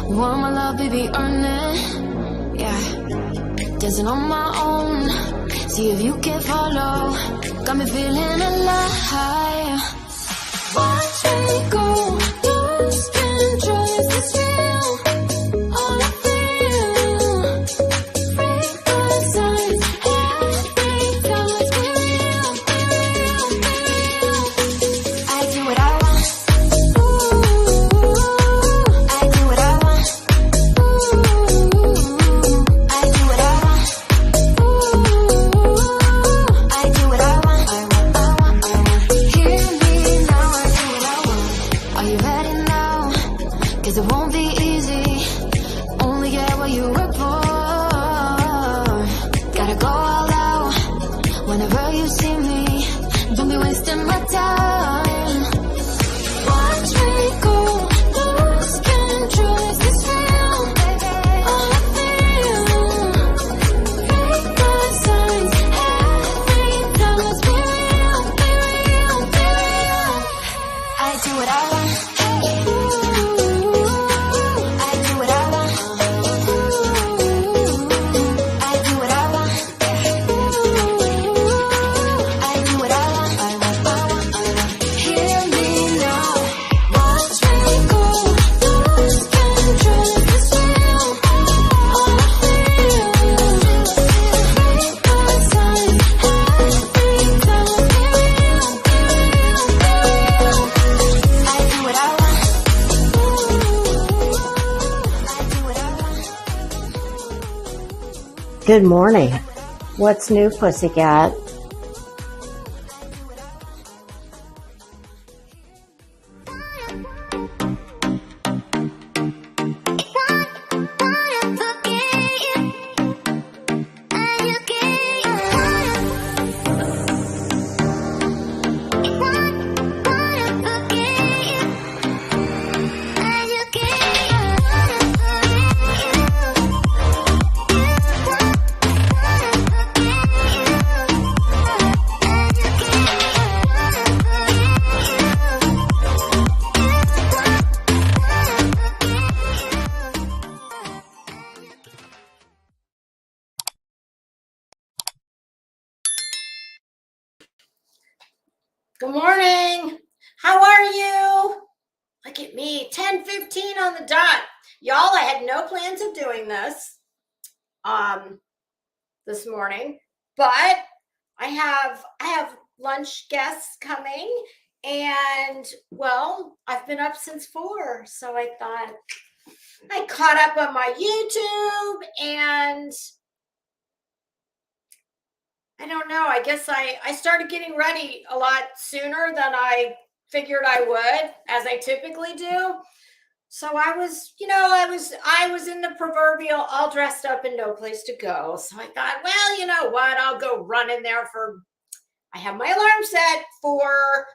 Want my love, baby, earn it. Yeah, dancing on my own. See if you can follow. Got me feeling alive. Watch me go. Lose control. Is this real? All I feel. Break the signs. Every time. Let's be real, be real, be real. I do what I want. I do what I want. I do what I want. I do what I want. I want. Hear me now. I do what I want. Are you ready now? 'Cause it won't be easy. Only get what you work for. Gotta go all out. Whenever you see me, don't be wasting my time. Watch me go. Lose control. Is this real? All I feel. Break the signs. Every time. Let's be real, be real, be real. I do what I want. I do what I want. I do what I want. I do what I want. Hear me now. Watch me go. Lose control. Is this real? All I feel. Break the signs. Every time. Let's be real, be real, be real. I do what I want. I do what I want. Good morning. What's new, pussycat? Good morning. How are you? Look at me, 10:15 on the dot. Y'all, I had no plans of doing this morning, but I have lunch guests coming, and well, I've been up since 4, so I thought I caught up on my YouTube, and I don't know. I guess I started getting ready a lot sooner than I figured I would, as I typically do. So I was in the proverbial all dressed up and no place to go. So I thought, well, you know what? I'll go run in there I have my alarm set for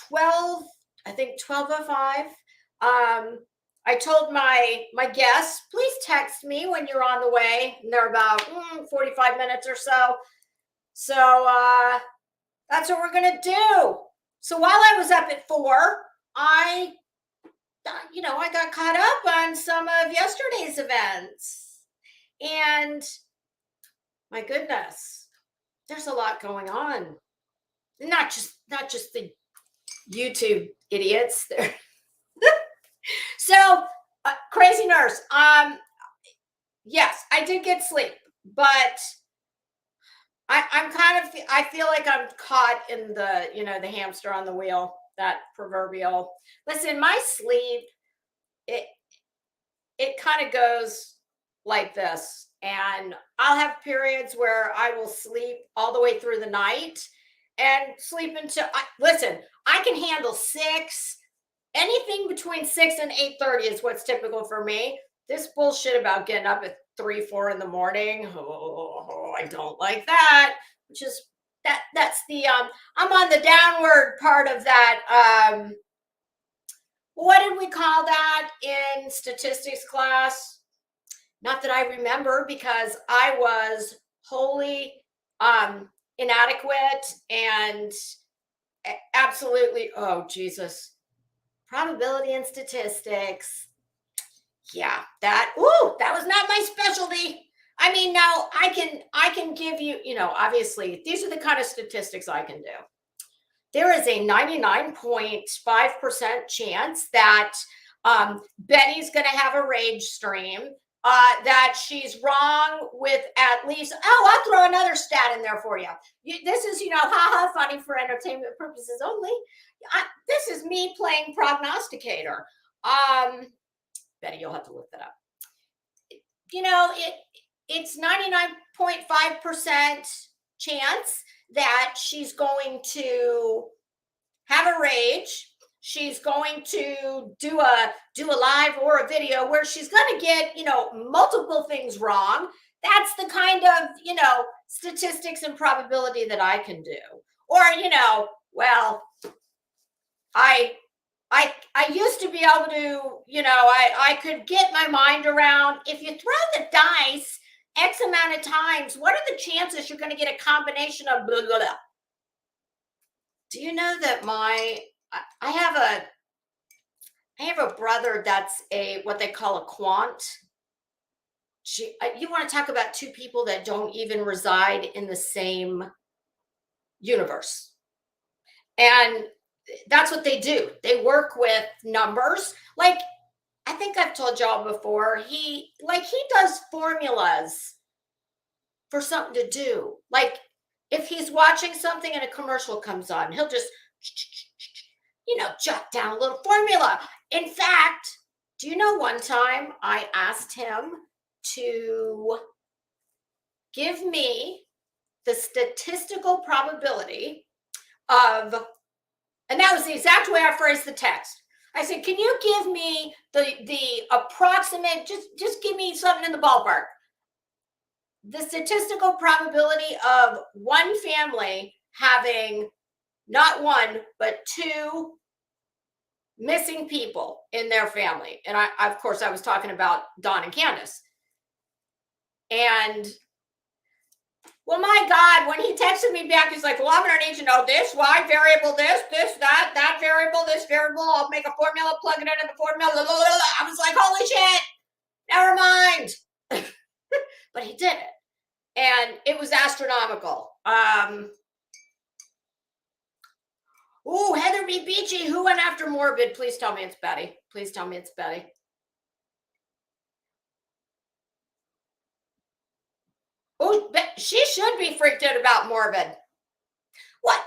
12, I think 12:05. I told my guests, please text me when you're on the way. And they're about 45 minutes or so. So that's what we're going to do. So while I was up at 4, I got caught up on some of yesterday's events. And my goodness, there's a lot going on. Not just the YouTube idiots there. So, crazy nurse. Yes, I did get sleep, but I feel like I'm caught in the hamster on the wheel, that proverbial. Listen, my sleep, it kind of goes like this, and I'll have periods where I will sleep all the way through the night and sleep until, listen, I can handle 6, anything between 6 and 8:30 is what's typical for me. This bullshit about getting up at 3, 4 in the morning. Oh, I don't like that. Which is that's the I'm on the downward part of that. What did we call that in statistics class? Not that I remember, because I was wholly inadequate and absolutely, oh Jesus, probability and statistics. Yeah, that was not my specialty. I mean, now I can give you, obviously these are the kind of statistics I can do. There is a 99.5% chance that Betty's going to have a rage stream, that she's wrong with at least, I'll throw another stat in there for you. This is, haha, funny for entertainment purposes only. This is me playing prognosticator. Betty, you'll have to look that up. It's 99.5% chance that she's going to have a rage. She's going to do a live or a video where she's going to get, multiple things wrong. That's the kind of, statistics and probability that I can do. Or, well, I used to be able to, I could get my mind around, if you throw the dice X amount of times, what are the chances you're going to get a combination of blah, blah, blah? Do you know that I have a brother that's what they call a quant. You want to talk about two people that don't even reside in the same universe. And that's what they do. They work with numbers. Like, I think I've told y'all before, he does formulas for something to do. Like, if he's watching something and a commercial comes on, he'll just, jot down a little formula. In fact, do you know one time I asked him to give me the statistical probability of, and that was the exact way I phrased the text. I said, can you give me the approximate, just give me something in the ballpark. The statistical probability of one family having not one, but two missing people in their family. And I of course, I was talking about Don and Candace. And, well, my God, when he texted me back, he's like, well, I'm going to need to know this, Y variable, this, that variable, this variable. I'll make a formula, plug it into the formula. Blah, blah, blah. I was like, holy shit, never mind. But he did it. And it was astronomical. Heather B. Beachy, who went after Morbid? Please tell me it's Betty. Please tell me it's Betty. Oh, she should be freaked out about Morbid. What?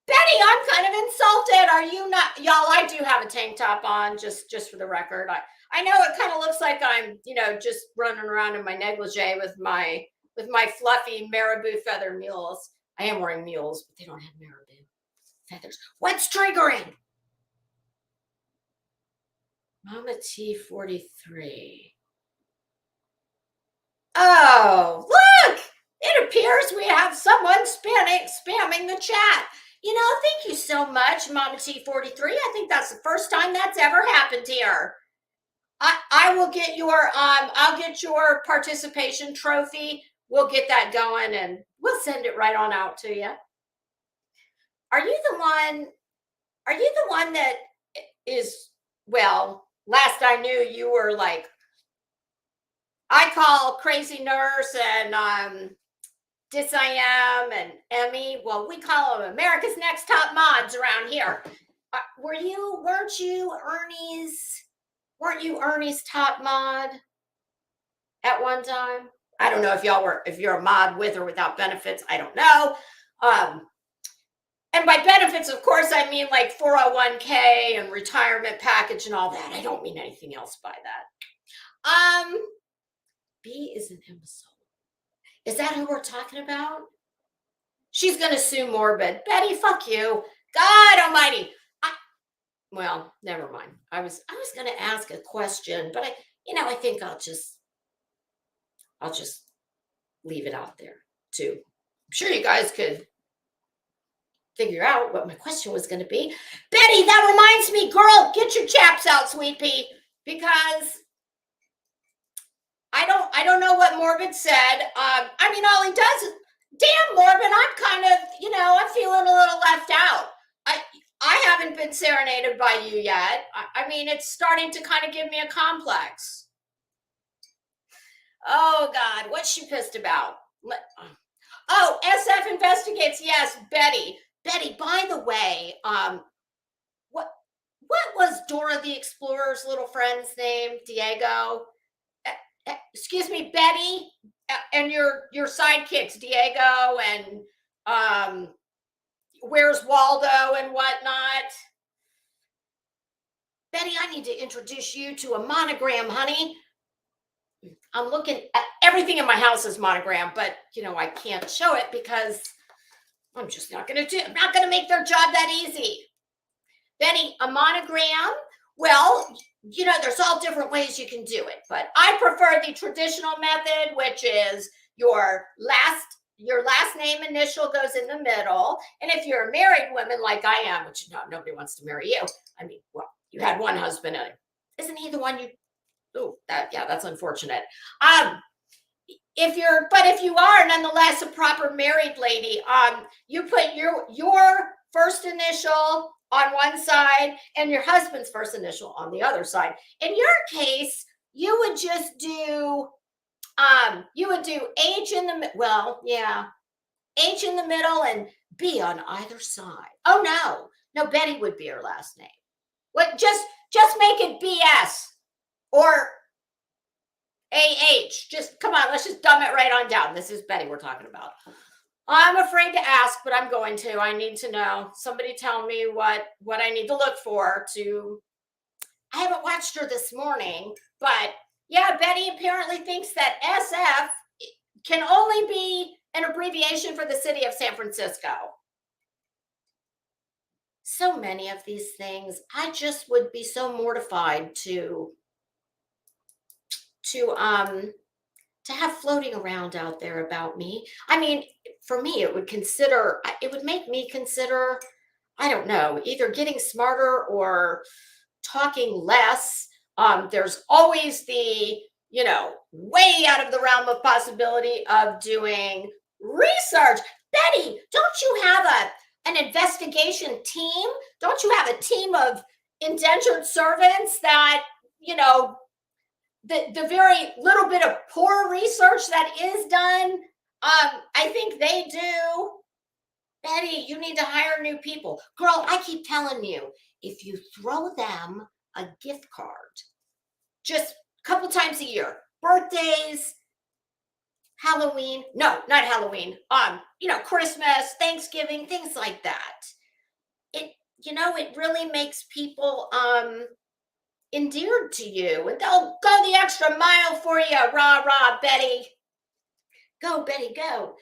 Betty, I'm kind of insulted. Are you not? Y'all, I do have a tank top on, just for the record. I know it kind of looks like I'm, just running around in my negligee with my fluffy marabou feather mules. I am wearing mules, but they don't have marabou feathers. What's triggering? Mama T43. Oh, look! It appears we have someone spamming the chat. Thank you so much, Mama T43. I think that's the first time that's ever happened here. I will get your I'll get your participation trophy. We'll get that going and we'll send it right on out to you. Are you the one that is, well, last I knew you were like, I call Crazy Nurse and Dis I Am and Emmy. Well, we call them America's Next Top Mods around here. Weren't you Ernie's top mod at one time? I don't know if you're a mod with or without benefits. I don't know. And by benefits, of course, I mean like 401k and retirement package and all that. I don't mean anything else by that. B is an imbecile. Is that who we're talking about? She's going to sue Morbid. Betty, fuck you. God almighty. Well, never mind. I was going to ask a question, but I think I'll just leave it out there too. I'm sure you guys could figure out what my question was going to be. Betty, that reminds me, girl, get your chaps out, sweet pea, because I don't know what Morbid said. I mean, all he does is, damn, Morbid, I'm kind of, I'm feeling a little left out. I haven't been serenaded by you yet. I mean, it's starting to kind of give me a complex. Oh God, what's she pissed about? Oh, SF investigates. Yes, Betty. Betty, by the way, what was Dora the Explorer's little friend's name? Diego. Excuse me, Betty, and your sidekicks, Diego and Where's Waldo and whatnot. Betty, I need to introduce you to a monogram, honey. I'm looking at everything in my house is monogram, but I can't show it because I'm just not going to make their job that easy. Betty, a monogram. Well, there's all different ways you can do it, but I prefer the traditional method, which is your last name initial goes in the middle. And if you're a married woman like I am, which nobody wants to marry you. I mean, well, you had one husband, and isn't he the one you? Oh, that's unfortunate. If you are nonetheless a proper married lady, you put your first initial on one side and your husband's first initial on the other side. In your case, you would just do H in the H in the middle and B on either side. Oh no, Betty would be her last name. What? Just make it BS or AH. Just come on, let's just dumb it right on down. This is Betty we're talking about. I'm afraid to ask, but I'm going to. I need to know. Somebody tell me what I need to look for to. I haven't watched her this morning, but yeah, Betty apparently thinks that SF can only be an abbreviation for the city of San Francisco. So many of these things, I just would be so mortified to have floating around out there about me. I mean, for me, it would make me consider, I don't know, either getting smarter or talking less. There's always the, way out of the realm of possibility of doing research. Betty, don't you have an investigation team? Don't you have a team of indentured servants that, the very little bit of poor research that is done, I think they do. Betty, you need to hire new people. Girl, I keep telling you, if you throw them a gift card, just a couple times a year, birthdays, Halloween, no, not Halloween, Christmas, Thanksgiving, things like that. It really makes people endeared to you, and they'll go the extra mile for you. Rah, rah, Betty. Go, Betty, go.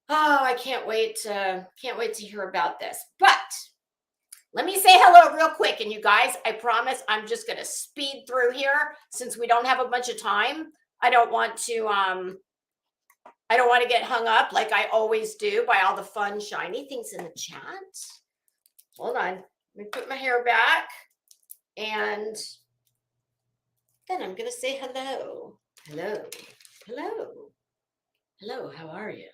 Oh, I can't wait to hear about this. But let me say hello real quick. And you guys, I promise I'm just going to speed through here since we don't have a bunch of time. I don't want to get hung up like I always do by all the fun, shiny things in the chat. Hold on. Let me put my hair back. And then I'm going to say hello. Hello. Hello. Hello. How are you?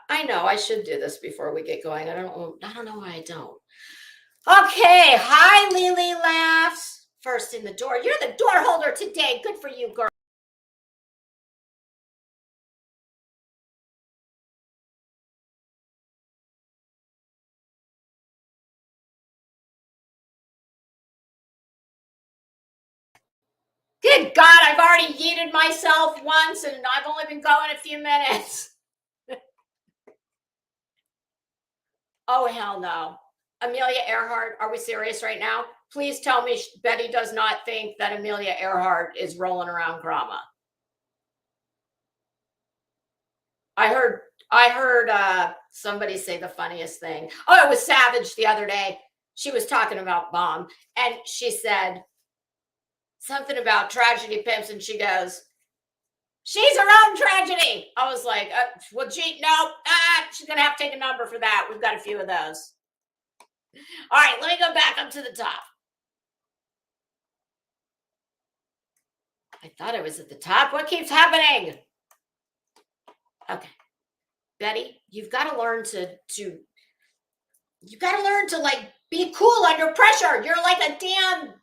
I know I should do this before we get going. I don't know why I don't. Okay. Hi, Lily laughs. First in the door. You're the door holder today. Good for you, girl. Good God, I've already yeeted myself once and I've only been going a few minutes. Oh, hell no. Amelia Earhart, are we serious right now? Please tell me Betty does not think that Amelia Earhart is rolling around Grama. I heard somebody say the funniest thing. Oh, it was Savage the other day. She was talking about Bomb and she said something about tragedy pimps, and she goes, she's her own tragedy. I was like, well, gee, no, she's going to have to take a number for that. We've got a few of those. All right, let me go back up to the top. I thought I was at the top. What keeps happening? Okay. Betty, you've got to learn to like be cool under pressure. You're like a damn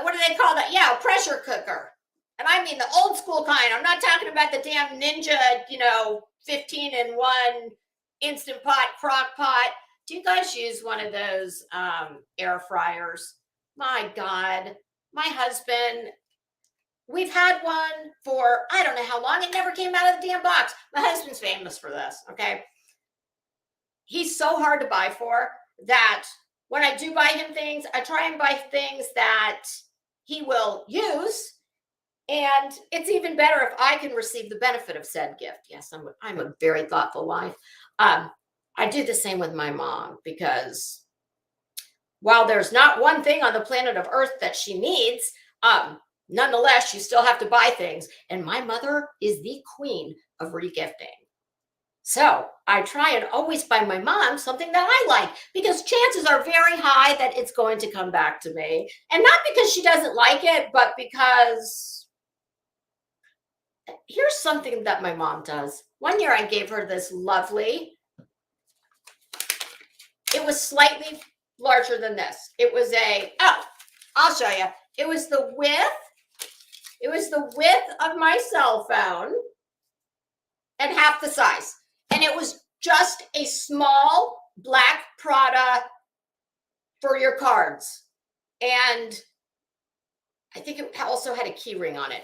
what do they call that? Yeah, a pressure cooker. And I mean the old school kind. I'm not talking about the damn Ninja, 15-in-1 instant pot, crock pot. Do you guys use one of those air fryers? My God, my husband, we've had one for I don't know how long. It never came out of the damn box. My husband's famous for this, okay? He's so hard to buy for that when I do buy him things, I try and buy things that he will use. And it's even better if I can receive the benefit of said gift. Yes, I'm a very thoughtful wife. I do the same with my mom because while there's not one thing on the planet of Earth that she needs, nonetheless, you still have to buy things. And my mother is the queen of regifting. So I try and always buy my mom something that I like because chances are very high that it's going to come back to me. And not because she doesn't like it, but because here's something that my mom does. One year I gave her this lovely, it was slightly larger than this. It was I'll show you. It was the width of my cell phone and half the size. And it was just a small black Prada for your cards. And I think it also had a key ring on it.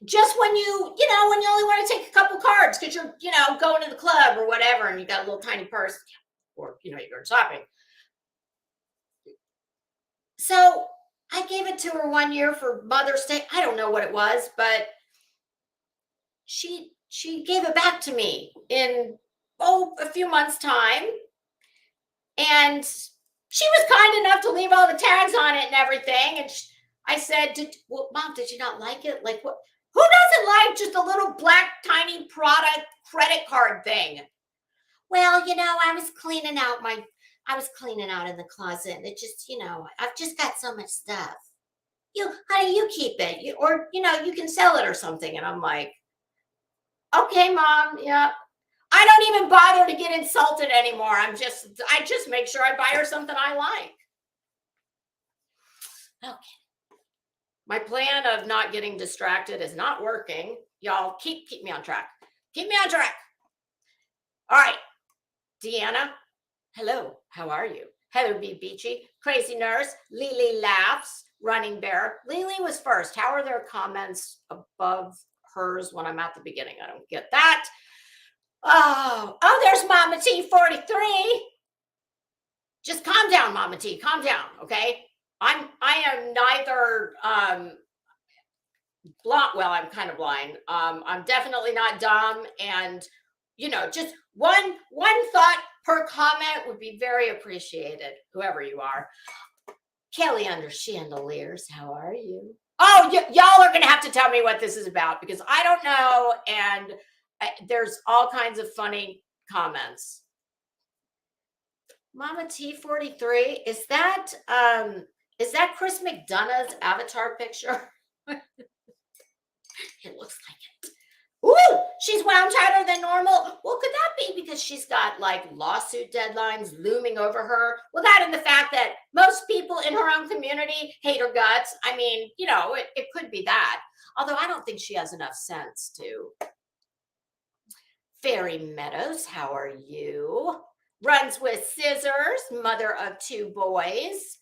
Just when you only want to take a couple cards because you're, going to the club or whatever, and you got a little tiny purse, or, you're going shopping. So I gave it to her one year for Mother's Day. I don't know what it was, but she gave it back to me in, a few months' time. And she was kind enough to leave all the tags on it and everything. And I said, Mom, did you not like it? Like, what? Who doesn't like just a little black, tiny Prada credit card thing? Well, I was cleaning out in the closet. And it just, I've just got so much stuff. Honey, you keep it. You can sell it or something. And I'm like, okay, Mom, yeah. I don't even bother to get insulted anymore. I just make sure I buy her something I like. Okay. My plan of not getting distracted is not working. Y'all keep me on track. Keep me on track. All right. Deanna, hello. How are you? Heather B. Beachy, Crazy Nurse, Lily Laughs, Running Bear. Lily was first. How are their comments above hers when I'm at the beginning? I don't get that. Oh, there's Mama T43. Just calm down, Mama T. Calm down, okay? I am neither blind. Well, I'm kind of blind. I'm definitely not dumb, and just one thought per comment would be very appreciated, whoever you are. Kelly under chandeliers, how are you? Oh, y'all are gonna have to tell me what this is about because I don't know, and there's all kinds of funny comments. Mama T43, is that Chris McDonough's avatar picture? It looks like it. Ooh, she's wound tighter than normal. Well, could that be because she's got like lawsuit deadlines looming over her? Well, that and the fact that most people in her own community hate her guts. I mean, it could be that. Although I don't think she has enough sense to. Fairy Meadows, how are you? Runs with Scissors, mother of 2 boys.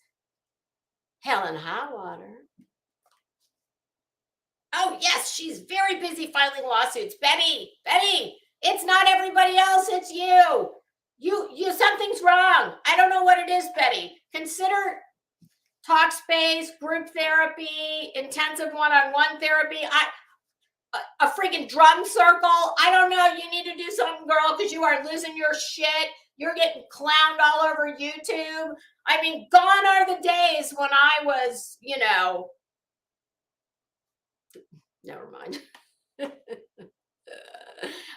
Helen Highwater. Oh, yes, she's very busy filing lawsuits. Betty, it's not everybody else, it's you. You, something's wrong. I don't know what it is, Betty. Consider talk space, group therapy, intensive one-on-one therapy. A freaking drum circle. I don't know. You need to do something, girl, because you are losing your shit. You're getting clowned all over YouTube. I mean, gone are the days when I was, never mind.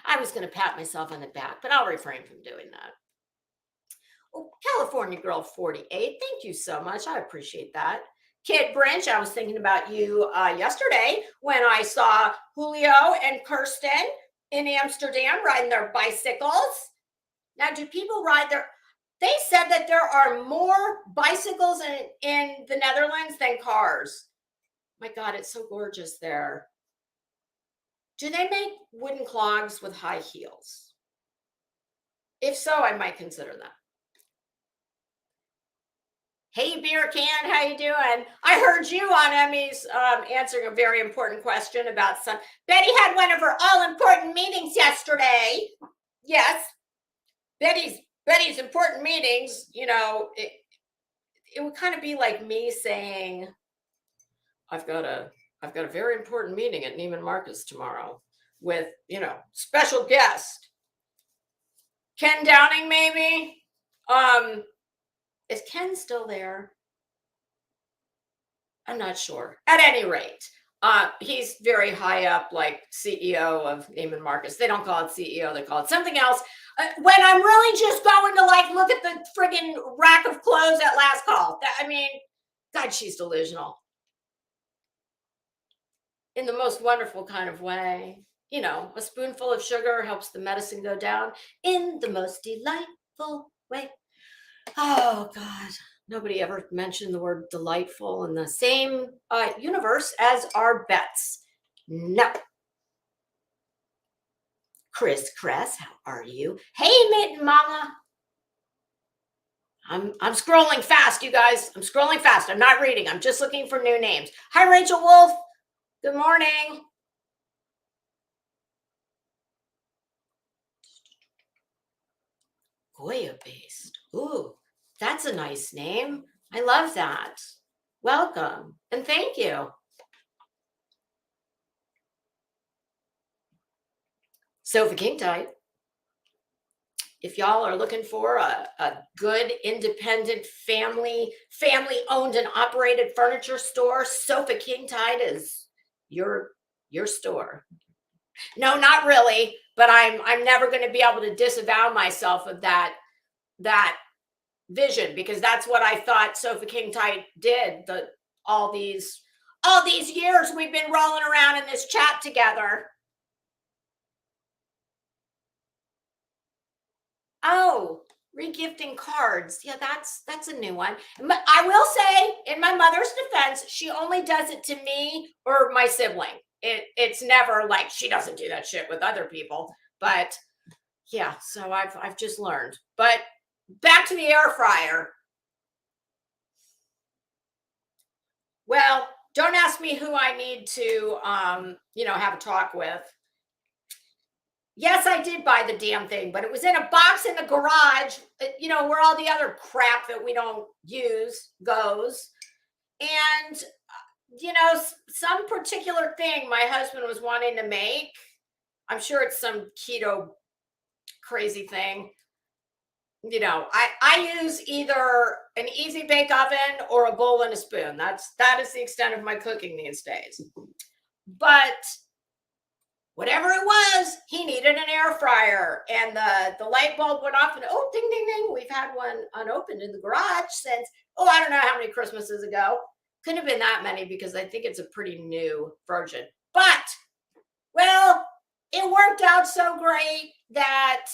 I was going to pat myself on the back, but I'll refrain from doing that. Oh, California Girl 48. Thank you so much. I appreciate that. Kid Branch, I was thinking about you yesterday when I saw Julio and Kirsten in Amsterdam riding their bicycles. Now, do people ride their... They said that there are more bicycles in the Netherlands than cars. My God, it's so gorgeous there. Do they make wooden clogs with high heels? If so, I might consider that. Hey, beer can, how you doing? I heard you on Emmy's answering a very important question about some. Betty had one of her all-important meetings yesterday. Yes, Betty's important meetings. You know, it would kind of be like me saying, I've got a very important meeting at Neiman Marcus tomorrow with, you know, special guest Ken Downing, maybe. Is Ken still there? I'm not sure. At any rate, he's very high up, like CEO of Neiman Marcus. They don't call it CEO; they call it something else. When I'm really just going to like look at the friggin' rack of clothes at last call. I mean, God, she's delusional in the most wonderful kind of way. You know, a spoonful of sugar helps the medicine go down in the most delightful way. Oh, God. Nobody ever mentioned the word delightful in the same universe as our bets. No. Chris Kress, how are you? Hey, Mitten Mama. I'm scrolling fast, you guys. I'm scrolling fast. I'm not reading. I'm just looking for new names. Hi, Rachel Wolf. Good morning. Goya based. Ooh, that's a nice name. I love that. Welcome and thank you. Sofa King type. If y'all are looking for a good independent family owned and operated furniture store, Sofa King Tide is your store. No, not really, but I'm never going to be able to disavow myself of that vision, because that's what I thought Sofa King Tide did. All these years we've been rolling around in this chat together. Oh, regifting cards. Yeah, that's a new one. But I will say, in my mother's defense, she only does it to me or my sibling. It's never like she doesn't do that shit with other people. But yeah, so I've just learned. But back to the air fryer. Well, don't ask me who I need to have a talk with. Yes, I did buy the damn thing, but it was in a box in the garage, where all the other crap that we don't use goes. And, some particular thing my husband was wanting to make, I'm sure it's some keto crazy thing. I use either an easy bake oven or a bowl and a spoon. That is the extent of my cooking these days. But whatever it was, he needed an air fryer, and the light bulb went off, and oh, ding, ding, ding. We've had one unopened in the garage since, I don't know how many Christmases ago. Couldn't have been that many, because I think it's a pretty new version. But, well, it worked out so great that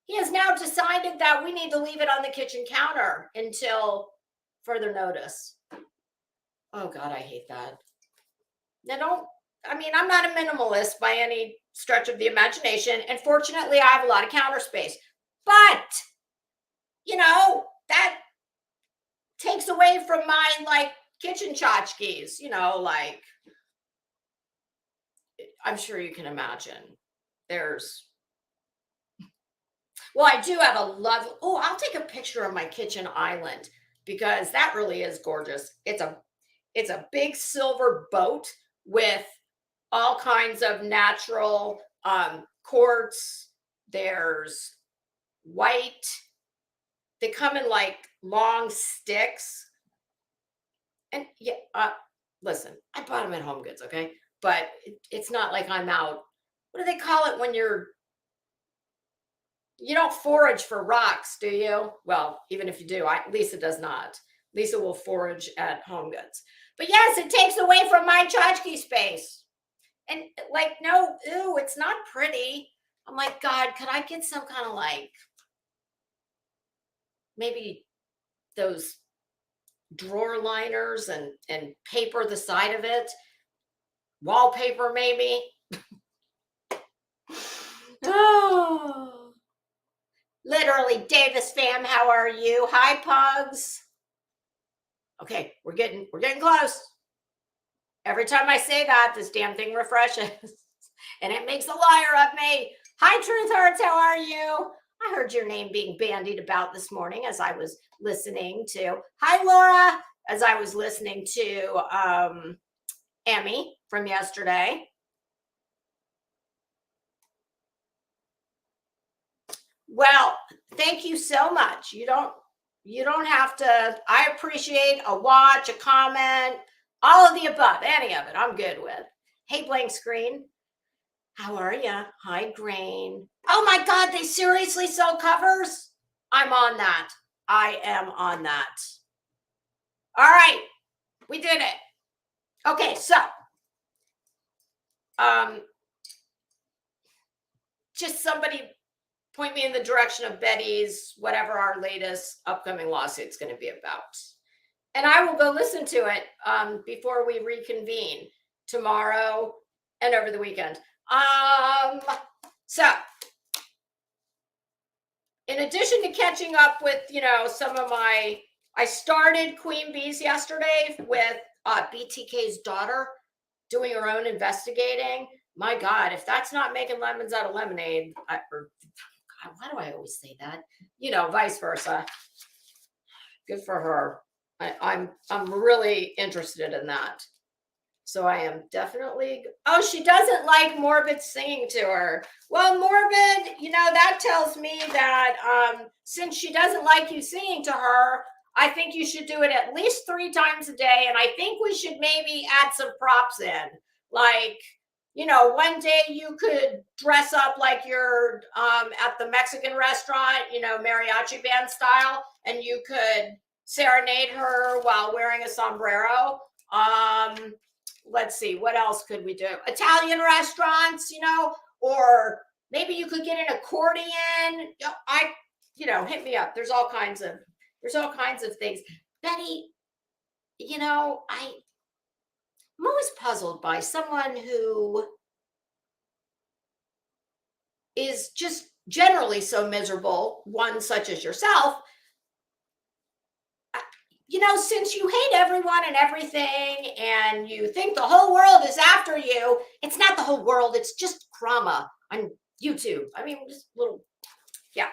he has now decided that we need to leave it on the kitchen counter until further notice. Oh, God, I hate that. Now, I'm not a minimalist by any stretch of the imagination. And fortunately, I have a lot of counter space. But, that takes away from my, kitchen tchotchkes, I'm sure you can imagine. I do have a lovely, I'll take a picture of my kitchen island, because that really is gorgeous. It's a big silver boat with all kinds of natural quartz. There's white. They come in long sticks. And listen, I bought them at Home Goods, okay? But it's not like I'm out. What do they call it when you don't forage for rocks, do you? Well, even if you do, Lisa does not. Lisa will forage at Home Goods. But yes, it takes away from my tchotchke space. And no, it's not pretty. I'm like, God, could I get some kind of maybe those drawer liners and paper the side of it? Wallpaper, maybe? Oh, literally, Davis fam, how are you? Hi, pugs. Okay, we're getting close. Every time I say that, this damn thing refreshes, and it makes a liar of me. Hi, Truth Hearts, how are you? I heard your name being bandied about this morning as I was listening to. Hi, Laura, as I was listening to Emmy from yesterday. Well, thank you so much. You don't have to. I appreciate a watch, a comment, all of the above, any of it. I'm good with. Hey, blank screen. How are you? Hi, Grain. Oh my God, they seriously sell covers? I'm on that. I am on that. All right, we did it. Okay, so just somebody point me in the direction of Betty's, whatever our latest upcoming lawsuit's going to be about. And I will go listen to it before we reconvene tomorrow and over the weekend. So in addition to catching up with, some of I started Queen Bees yesterday with BTK's daughter doing her own investigating. My God, if that's not making lemons out of lemonade, God, why do I always say that? Vice versa. Good for her. I'm really interested in that. So I am definitely. Oh, she doesn't like Morbid singing to her. Well, Morbid, that tells me that since she doesn't like you singing to her, I think you should do it at least 3 times a day. And I think we should maybe add some props in. Like, one day you could dress up like you're at the Mexican restaurant, mariachi band style, and you could serenade her while wearing a sombrero. Let's see, what else could we do? Italian restaurants, or maybe you could get an accordion. Hit me up. There's all kinds of things. Betty, I'm always puzzled by someone who is just generally so miserable, one such as yourself. Since you hate everyone and everything and you think the whole world is after you, it's not the whole world. It's just drama on YouTube. I mean, just little, yeah.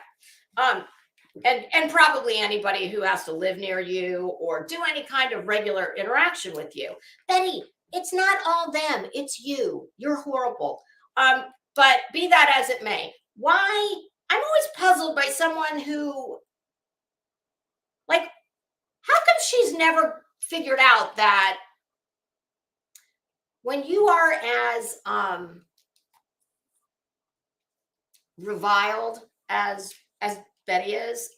And probably anybody who has to live near you or do any kind of regular interaction with you. Betty, it's not all them. It's you. You're horrible. But be that as it may, why? I'm always puzzled by someone who, how come she's never figured out that when you are as reviled as Betty is,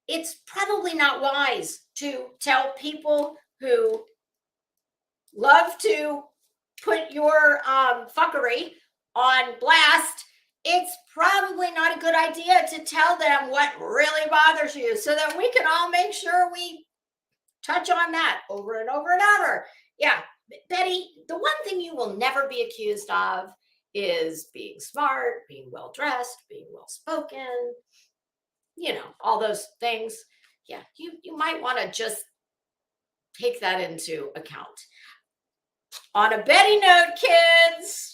it's probably not wise to tell people who love to put your fuckery on blast. It's probably not a good idea to tell them what really bothers you so that we can all make sure we touch on that over and over and over. Yeah, Betty, the one thing you will never be accused of is being smart, being well-dressed, being well-spoken, all those things. Yeah, you might want to just take that into account. On a Betty note, kids,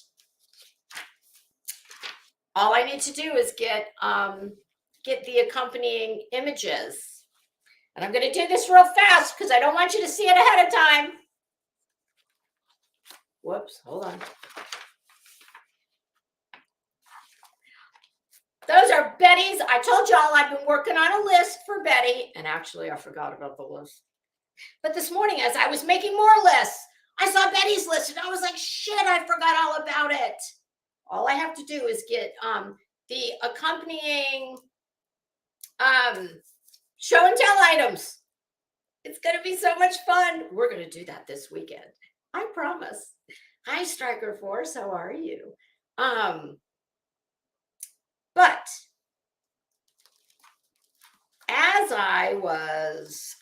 all I need to do is get the accompanying images. And I'm going to do this real fast because I don't want you to see it ahead of time. Whoops, hold on. Those are Betty's. I told y'all I've been working on a list for Betty. And actually, I forgot about the list. But this morning, as I was making more lists, I saw Betty's list and I was like, shit, I forgot all about it. All I have to do is get the accompanying show and tell items. It's going to be so much fun. We're going to do that this weekend. I promise. Hi, Striker Force. How are you? But as I was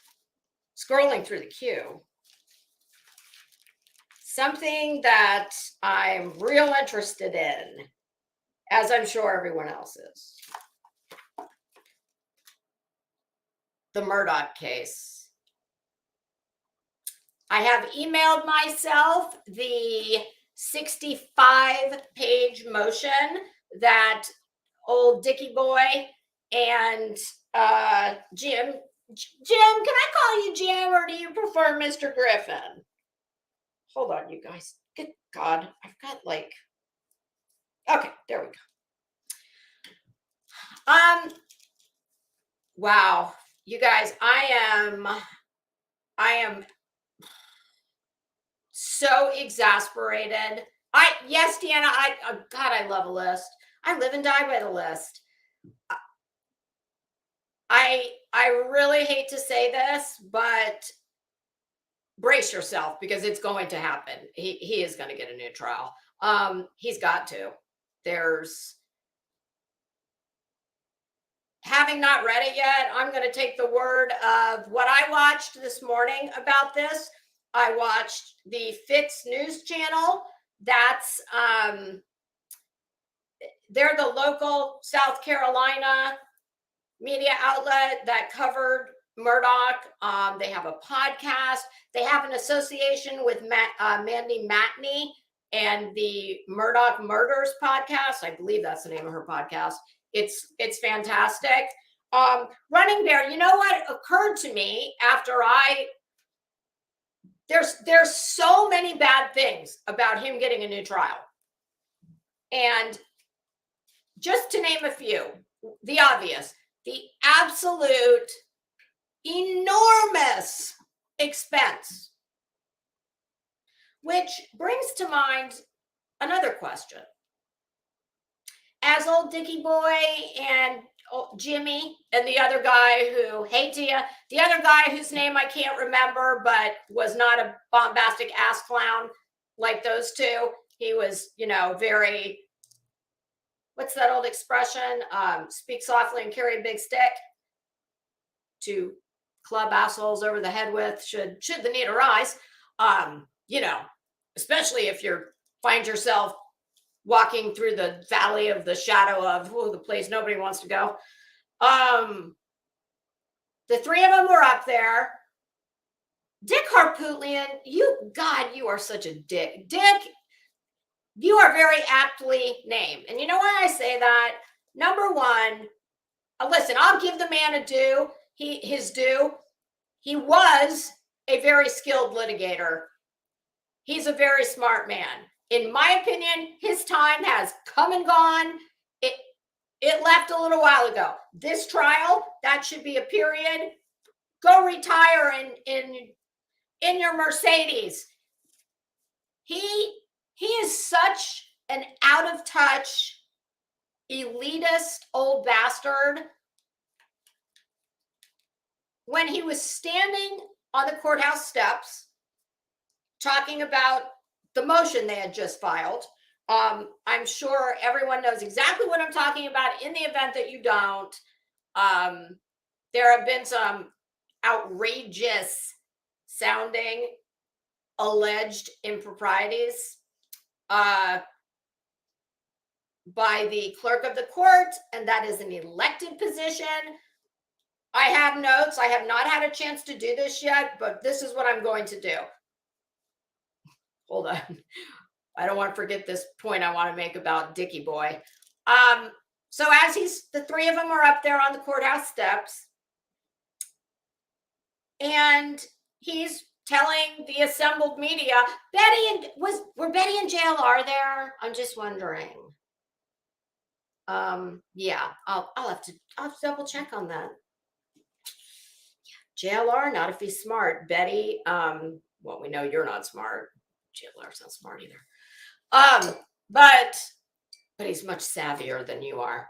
scrolling through the queue, something that I'm real interested in as I'm sure everyone else is. The Murdoch case. I have emailed myself the 65-page motion that old Dickie Boy and Jim, can I call you Jim, or do you prefer Mr. Griffin? Hold on, you guys. Good God, I've got like, okay, there we go. Wow, you guys, I am so exasperated. Yes, Deanna, God, I love a list. I live and die by the list. I really hate to say this, but brace yourself, because it's going to happen. He is going to get a new trial. He's got to. Having not read it yet, I'm going to take the word of what I watched this morning about this. I watched the Fitz News Channel. That's they're the local South Carolina media outlet that covered Murdoch. They have a podcast. They have an association with Mandy Matney and the Murdoch Murders podcast. I believe that's the name of her podcast. It's fantastic. Running Bear, you know what occurred to me after there's so many bad things about him getting a new trial. And just to name a few, the obvious, the absolute enormous expense, which brings to mind another question. As old Dickie Boy and Jimmy and the other guy who, hey Tia, the other guy whose name I can't remember, but was not a bombastic ass clown like those two. He was, very, what's that old expression? Speak softly and carry a big stick. To club assholes over the head with should the need arise. Especially if you find yourself walking through the valley of the shadow of the place nobody wants to go. The three of them were up there. Dick Harpootlian, you are such a dick. Dick, you are very aptly named. And you know why I say that? Number one, listen, I'll give the man his due. He was a very skilled litigator. He's a very smart man. In my opinion, his time has come and gone. It left a little while ago. This trial, that should be a period. Go retire in your Mercedes. He is such an out of touch, elitist old bastard. When he was standing on the courthouse steps talking about the motion they had just filed, I'm sure everyone knows exactly what I'm talking about. In the event that you don't, there have been some outrageous sounding alleged improprieties by the clerk of the court, and that is an elected position. I have notes. I have not had a chance to do this yet, but this is what I'm going to do. Hold on. I don't want to forget this point I want to make about Dickie Boy. So as the three of them are up there on the courthouse steps, and he's telling the assembled media, were Betty and JLR there? I'm just wondering. Yeah, I'll have to double check on that. Yeah, JLR, not if he's smart. Betty, well, we know you're not smart. JLR's not smart either. But he's much savvier than you are.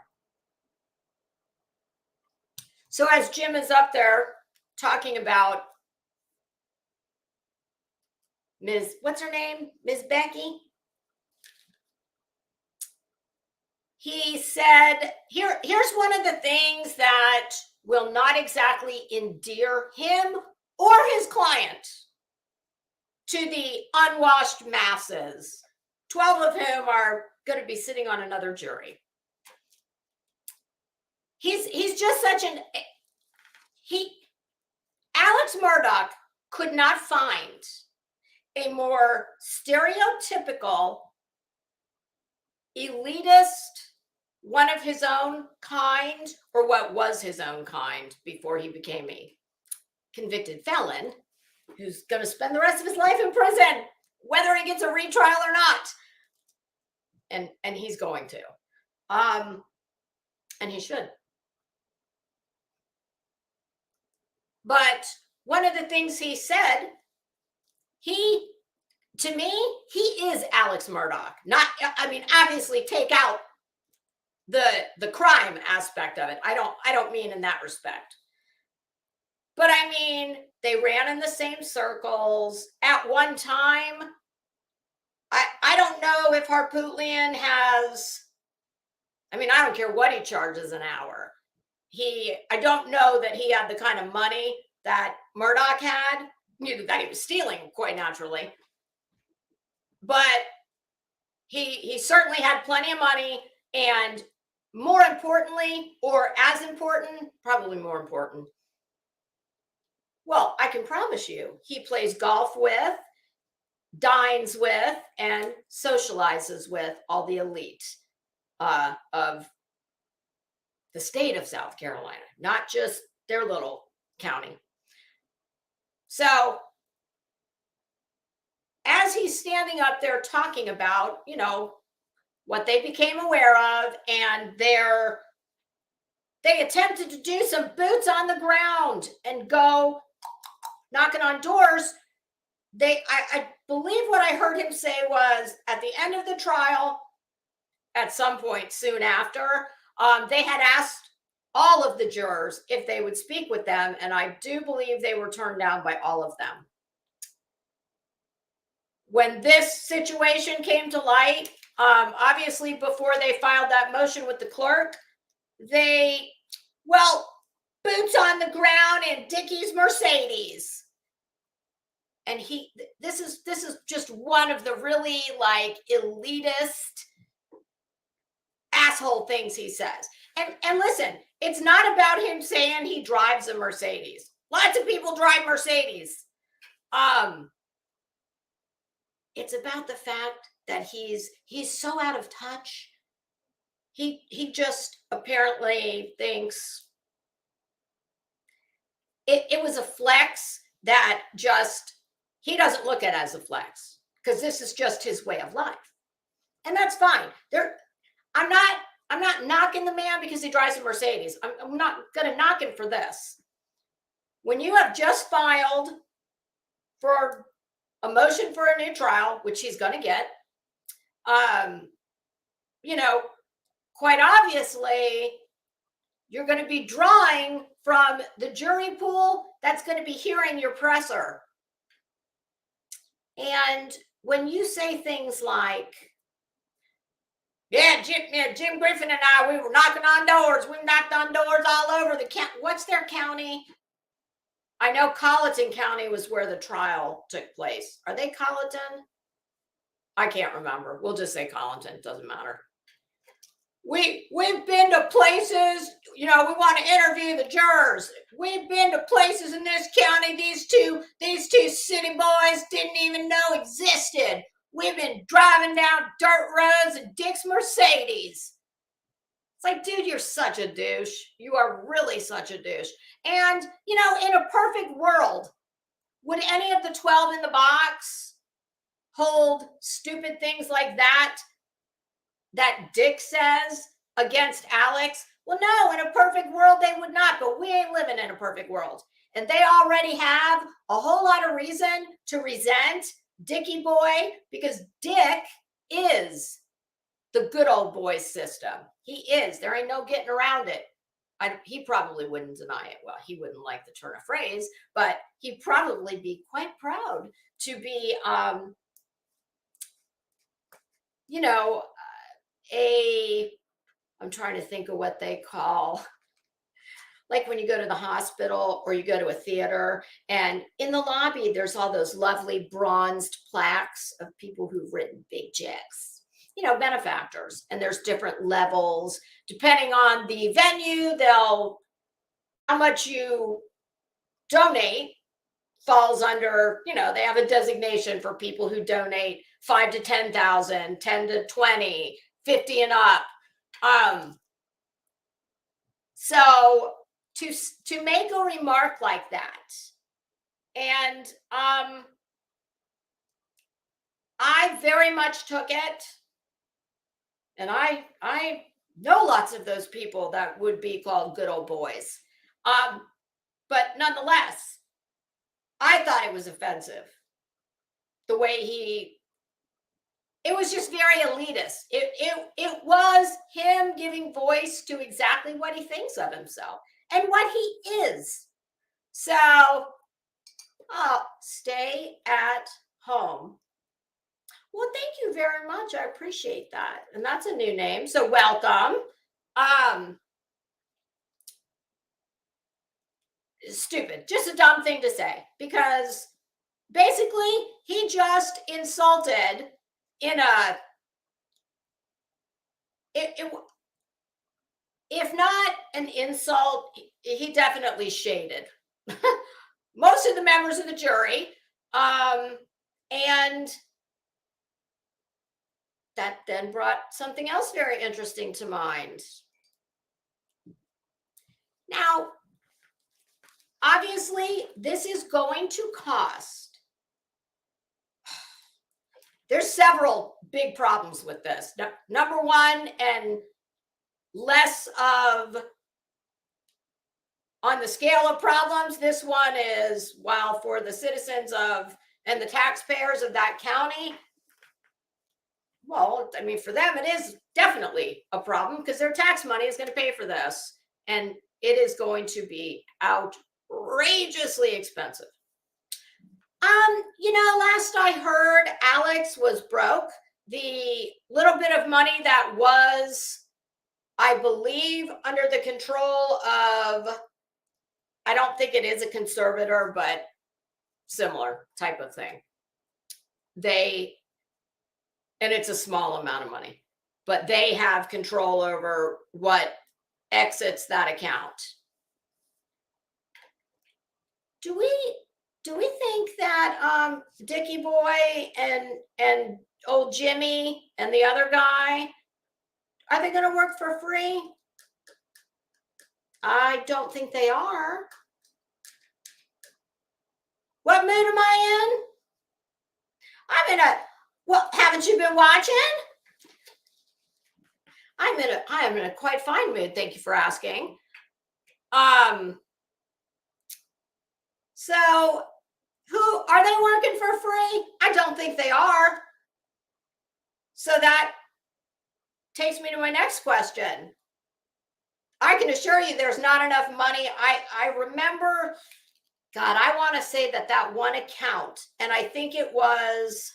So as Jim is up there talking about what's her name? Ms. Becky. He said, here's one of the things that will not exactly endear him or his client to the unwashed masses, 12 of whom are going to be sitting on another jury. he's just such an Alex Murdoch could not find a more stereotypical elitist, one of his own kind, or what was his own kind before he became a convicted felon who's going to spend the rest of his life in prison, whether he gets a retrial or not. And he's going to. And he should. But one of the things he said, to me, he is Alex Murdoch. Not, I mean, obviously take out the crime aspect of it. I don't mean in that respect. But I mean, they ran in the same circles at one time. I don't know if Harpootlian has, I mean, I don't care what he charges an hour. I don't know that he had the kind of money that Murdoch had, that he was stealing, quite naturally. But he certainly had plenty of money, and more importantly, or as important, probably more important, well, I can promise you, he plays golf with, dines with, and socializes with all the elite of the state of South Carolina, not just their little county. So as he's standing up there talking about, what they became aware of, and they attempted to do some boots on the ground and go knocking on doors. I believe what I heard him say was at the end of the trial, at some point soon after, they had asked all of the jurors if they would speak with them, and I do believe they were turned down by all of them. When this situation came to light, obviously before they filed that motion with the clerk, boots on the ground in Dickie's Mercedes. And this is just one of the really elitist asshole things he says. And listen, it's not about him saying he drives a Mercedes. Lots of people drive Mercedes. It's about the fact that he's so out of touch. He just apparently thinks it was a flex that just he doesn't look at as a flex, because this is just his way of life. And that's fine. I'm not knocking the man because he drives a Mercedes. I'm not going to knock him for this. When you have just filed for a motion for a new trial, which he's going to get, quite obviously, you're going to be drawing from the jury pool that's going to be hearing your presser. And when you say things like, Jim Griffin and I, we were knocking on doors. We knocked on doors all over the county. What's their county? I know Colleton County was where the trial took place. Are they Colleton? I can't remember. We'll just say Colleton. It doesn't matter. We've been to places, we want to interview the jurors. We've been to places in this county these two city boys didn't even know existed. We've been driving down dirt roads in Dick's Mercedes. It's like, dude, you're such a douche. You are really such a douche. And, in a perfect world, would any of the 12 in the box hold stupid things like that Dick says against Alex? Well, no, in a perfect world, they would not, but we ain't living in a perfect world. And they already have a whole lot of reason to resent Dickie boy, because Dick is the good old boy system. He is. There ain't no getting around it. He probably wouldn't deny it. Well, he wouldn't like the turn of phrase, but he'd probably be quite proud to be, I'm trying to think of what they call, like when you go to the hospital or you go to a theater, and in the lobby, there's all those lovely bronzed plaques of people who've written big checks. benefactors, and there's different levels depending on the venue. How much you donate falls under, they have a designation for people who donate 5 to 10,000, 10 to 20, 50 and up. So to make a remark like that, and I very much took it, and I know lots of those people that would be called good old boys, but nonetheless, I thought it was offensive the way it was just very elitist. It was him giving voice to exactly what he thinks of himself and what he is. So, stay at home. Well, thank you very much. I appreciate that. And that's a new name. So welcome. Stupid. Just a dumb thing to say, because basically he just insulted in a, if not an insult, he definitely shaded most of the members of the jury. And that then brought something else very interesting to mind. Now, obviously, this is going to cost. There's several big problems with this. Number one, and less of on the scale of problems, this one is, while for the citizens of and the taxpayers of that county, well, I mean, for them, it is definitely a problem because their tax money is going to pay for this. And it is going to be outrageously expensive. Last I heard, Alex was broke. The little bit of money that was, I believe, under the control of, I don't think it is a conservator, but similar type of thing. And it's a small amount of money, but they have control over what exits that account. Do we think that Dickie Boy and old Jimmy and the other guy, are they going to work for free? I don't think they are. What mood am I in? Well, haven't you been watching? I am in a quite fine mood. Thank you for asking. So who are they working for free? I don't think they are. So that takes me to my next question. I can assure you there's not enough money. I remember, God, I want to say that one account, and I think it was,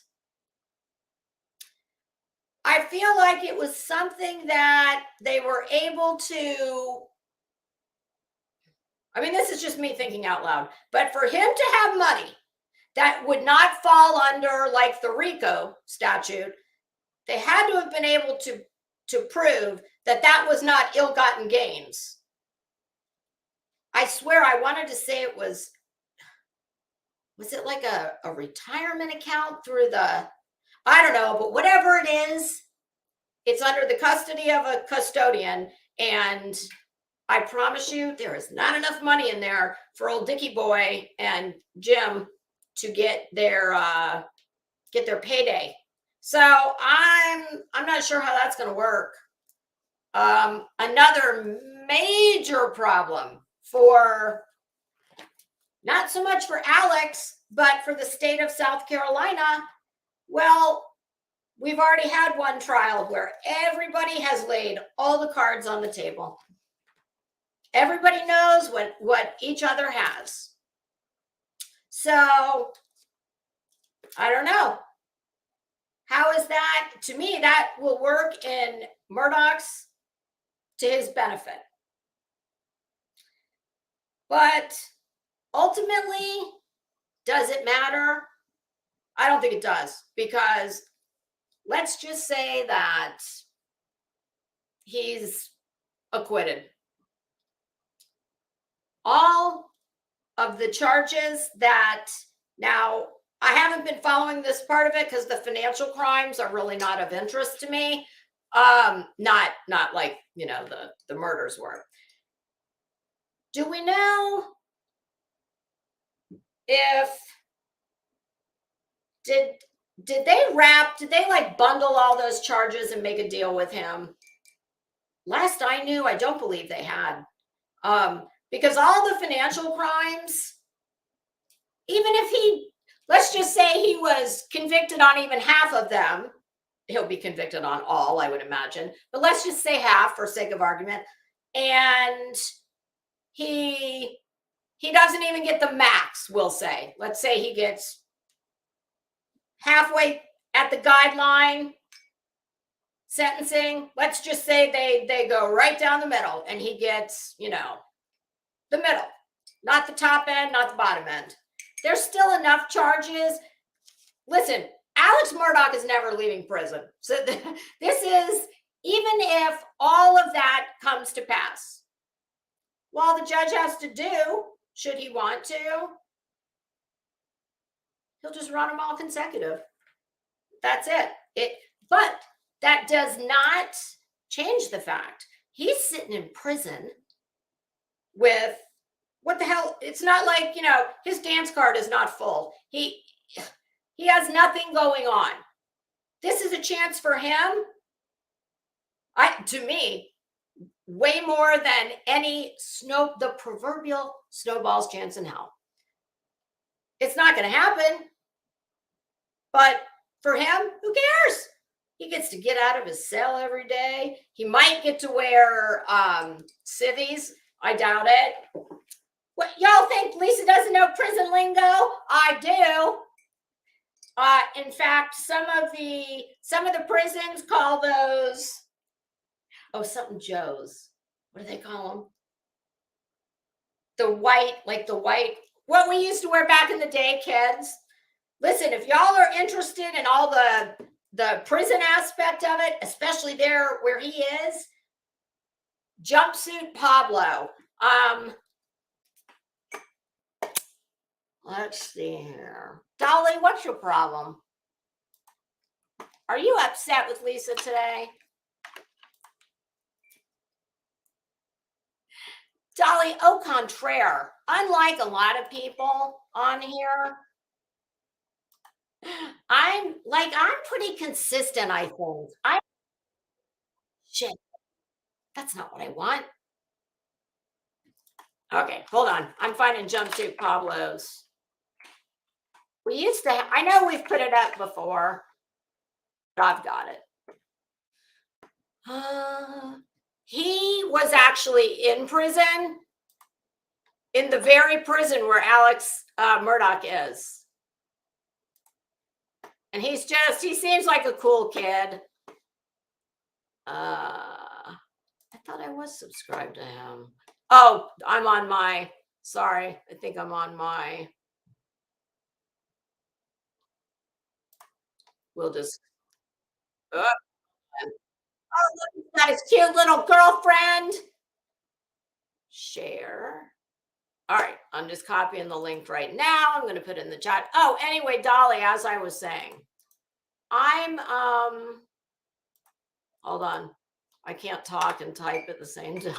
I feel like it was something that they were able to, I mean, this is just me thinking out loud, but for him to have money that would not fall under like the RICO statute, they had to have been able to prove that was not ill-gotten gains. I swear I wanted to say it was it like a retirement account through the, I don't know, but whatever it is, it's under the custody of a custodian. And I promise you, there is not enough money in there for old Dickie Boy and Jim to get their payday. So I'm not sure how that's going to work. Another major problem for, not so much for Alex, but for the state of South Carolina. Well, we've already had one trial where everybody has laid all the cards on the table. Everybody knows what each other has. So I don't know. How is that? To me, that will work in Murdoch's, to his benefit. But ultimately, does it matter? I don't think it does, because let's just say that he's acquitted. All of the charges that now I haven't been following this part of it because the financial crimes are really not of interest to me. Not like, you know, the murders were. Do we know if did they like bundle all those charges and make a deal with him? Last I knew, I don't believe they had. Because all the financial crimes, even if let's just say he was convicted on even half of them, he'll be convicted on all, I would imagine. But let's just say half for sake of argument. And he doesn't even get the max, we'll say. Let's say he gets halfway at the guideline sentencing. Let's just say they go right down the middle and he gets, you know, the middle, not the top end, not the bottom end. There's still enough charges. Listen, Alex Murdoch is never leaving prison. So this is, even if all of that comes to pass, all the judge has to do, should he want to, he'll just run them all consecutive. That's it. But that does not change the fact he's sitting in prison with, what the hell? It's not like, you know, his dance card is not full. He has nothing going on. This is a chance for him, to me, way more than the proverbial snowball's chance in hell. It's not going to happen. But for him, who cares? He gets to get out of his cell every day. He might get to wear civvies. I doubt it. What, y'all think Lisa doesn't know prison lingo? I do. In fact, some of the prisons call those, something Joes. What do they call them? The white, what we used to wear back in the day, kids. Listen, if y'all are interested in all the prison aspect of it, especially there where he is, Jumpsuit Pablo. Let's see here. Dolly, what's your problem? Are you upset with Lisa today? Dolly, au contraire. Unlike a lot of people on here, I'm pretty consistent, I think. Shit. That's not what I want. Okay, hold on. I'm finding Jumpsuit Pablo's. We used to, I know we've put it up before, but I've got it. He was actually in prison, in the very prison where Alex Murdoch is. And he seems like a cool kid. I thought I was subscribed to him. Oh, I'm on my, sorry. I think I'm on my, we'll just, look, he's got his cute little girlfriend. Share. All right, I'm just copying the link right now. I'm going to put it in the chat. Oh, anyway, Dolly, as I was saying, I'm, hold on. I can't talk and type at the same time.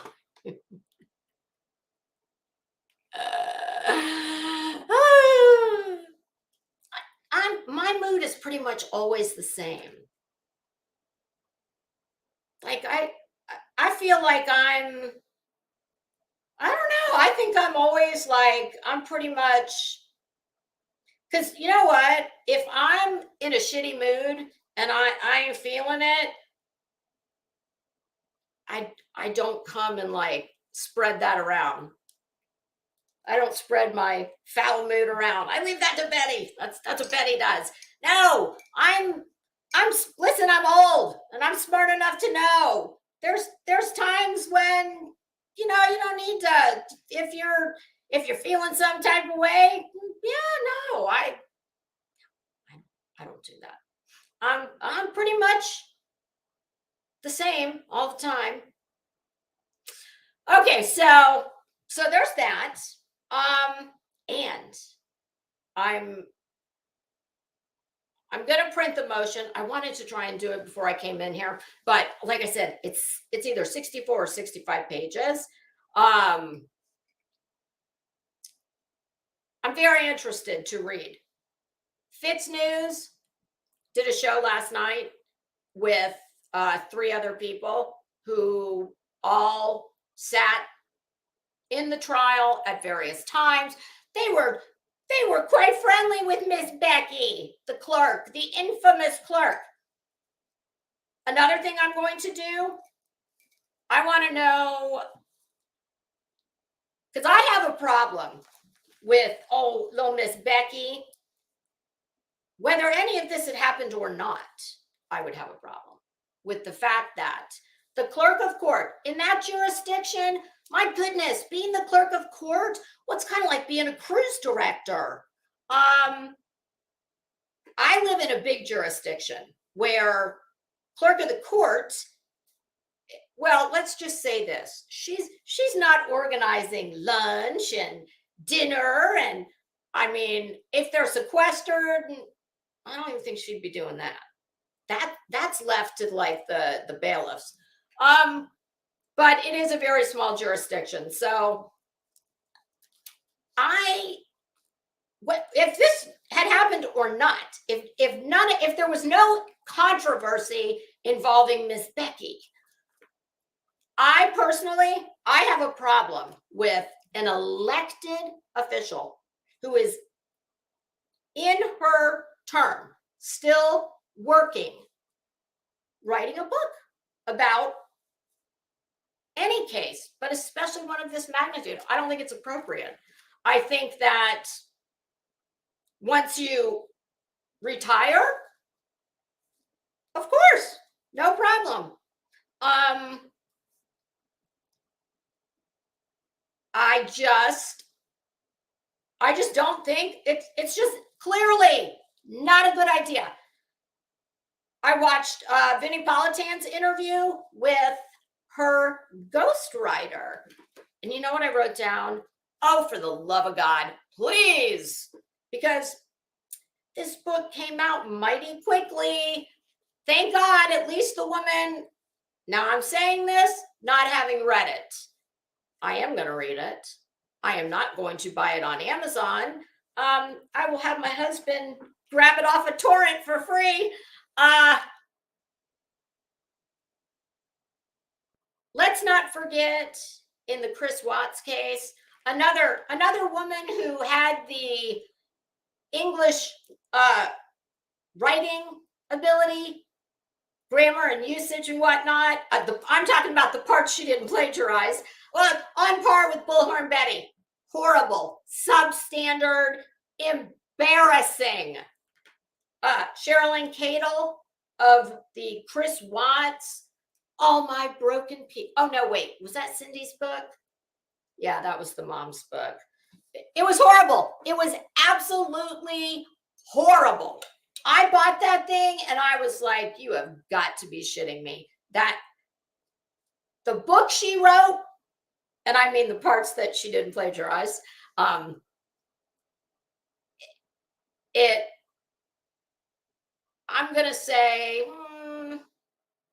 My mood is pretty much always the same. Like I feel like I don't know. I think I'm always like, I'm pretty much, because you know what? If I'm in a shitty mood and I ain't feeling it, I don't come and like spread that around. I don't spread my foul mood around. I leave that to Betty. That's what Betty does. No, listen, I'm old and I'm smart enough to know there's times when, you know, you don't need to, if you're feeling some type of way, yeah, no, I don't do that. I'm pretty much the same all the time. Okay, so there's that. And I'm gonna print the motion. I wanted to try and do it before I came in here, but like I said, it's either 64 or 65 pages. I'm very interested to read. Fitz News did a show last night with 3 other people who all sat in the trial at various times. They were quite friendly with Miss Becky, the clerk, the infamous clerk. Another thing I'm going to do, I want to know, because I have a problem with little Miss Becky. Whether any of this had happened or not, I would have a problem with the fact that the clerk of court in that jurisdiction, my goodness, being the clerk of court, what's kind of like being a cruise director. I live in a big jurisdiction where clerk of the court, well, let's just say this. She's not organizing lunch and dinner. And I mean, if they're sequestered, I don't even think she'd be doing that. That's left to like the bailiffs. But it is a very small jurisdiction. So if this had happened or not, if there was no controversy involving Miss Becky, I personally have a problem with an elected official who is in her term, still working, writing a book about any case, but especially one of this magnitude. I don't think it's appropriate. I think that once you retire, of course, no problem. I just don't think it's just clearly not a good idea. I watched Vinnie Politan's interview with her ghostwriter. And you know what I wrote down? Oh, for the love of God, please. Because this book came out mighty quickly. Thank God, at least the woman, now I'm saying this, not having read it. I am going to read it. I am not going to buy it on Amazon. I will have my husband grab it off a torrent for free. Let's not forget, in the Chris Watts case, another woman who had the English writing ability, grammar and usage and whatnot. I'm talking about the parts she didn't plagiarize. Well, on par with Bullhorn Betty. Horrible, substandard, embarrassing. Sherilyn Cadle of the Chris Watts, All My Broken People. Oh, no, wait. Was that Cindy's book? Yeah, that was the mom's book. It was horrible. It was absolutely horrible. I bought that thing and I was like, you have got to be shitting me. That the book she wrote, and I mean the parts that she didn't plagiarize, I'm going to say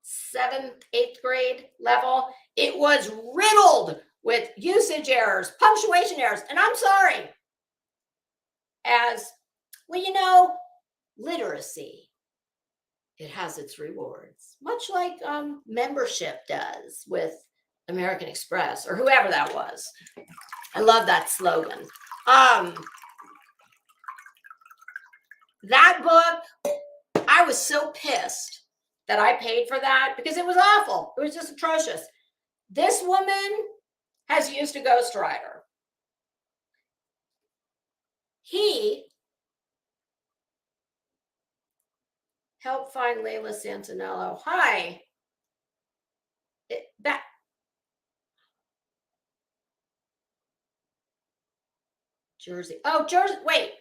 7th, 8th grade level. It was riddled with usage errors, punctuation errors. And I'm sorry. As well, you know, literacy, it has its rewards, much like membership does with American Express or whoever that was. I love that slogan. That book, I was so pissed that I paid for that because it was awful. It was just atrocious. This woman has used a ghostwriter. He helped find Layla Santinello. Hi. That Jersey. Oh, Jersey. Wait.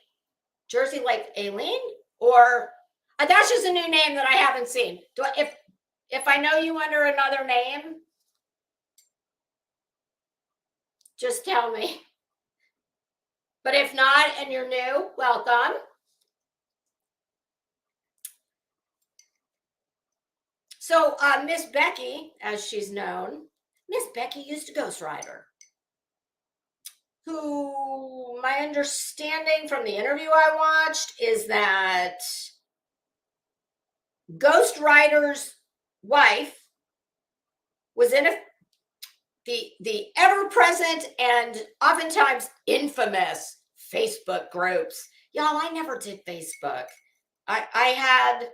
Jersey like Aileen? Or That's just a new name that I haven't seen. If I know you under another name, just tell me. But if not, and you're new, welcome. So Miss Becky, as she's known, Miss Becky used a ghostwriter who, my understanding from the interview I watched, is that ghostwriter's wife was in the ever-present and oftentimes infamous Facebook groups. Y'all, I never did Facebook. I had,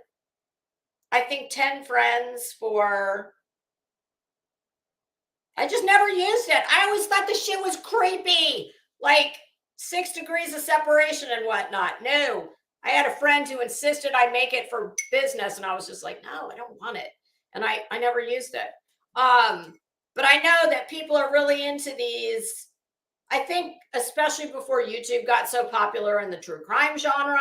I think, 10 friends for, I just never used it. I always thought the shit was creepy, like 6 degrees of separation and whatnot. No, I had a friend who insisted I make it for business, and I was just like, no, I don't want it. And I never used it. But I know that people are really into these. I think especially before YouTube got so popular in the true crime genre,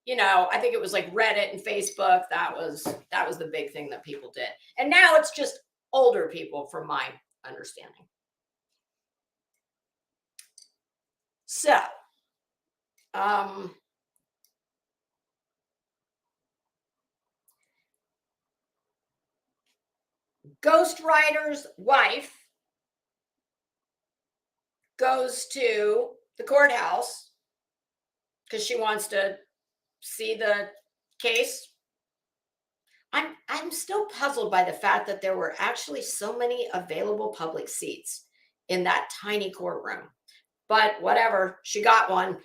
you know, I think it was like Reddit and Facebook. That was the big thing that people did. And now it's just older people, from my understanding. So, ghostwriter's wife goes to the courthouse because she wants to see the case. I'm still puzzled by the fact that there were actually so many available public seats in that tiny courtroom. But whatever, she got one.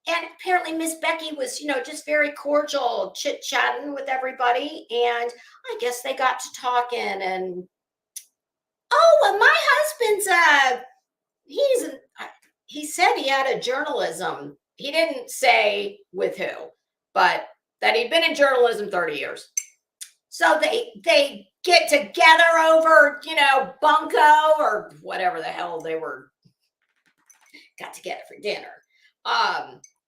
And apparently Miss Becky was, you know, just very cordial, chit-chatting with everybody. And I guess they got to talking, and oh, well, my husband's he said he had a journalism. He didn't say with who, but that he'd been in journalism 30 years. So they get together over, you know, bunko or whatever the hell they were, got together for dinner.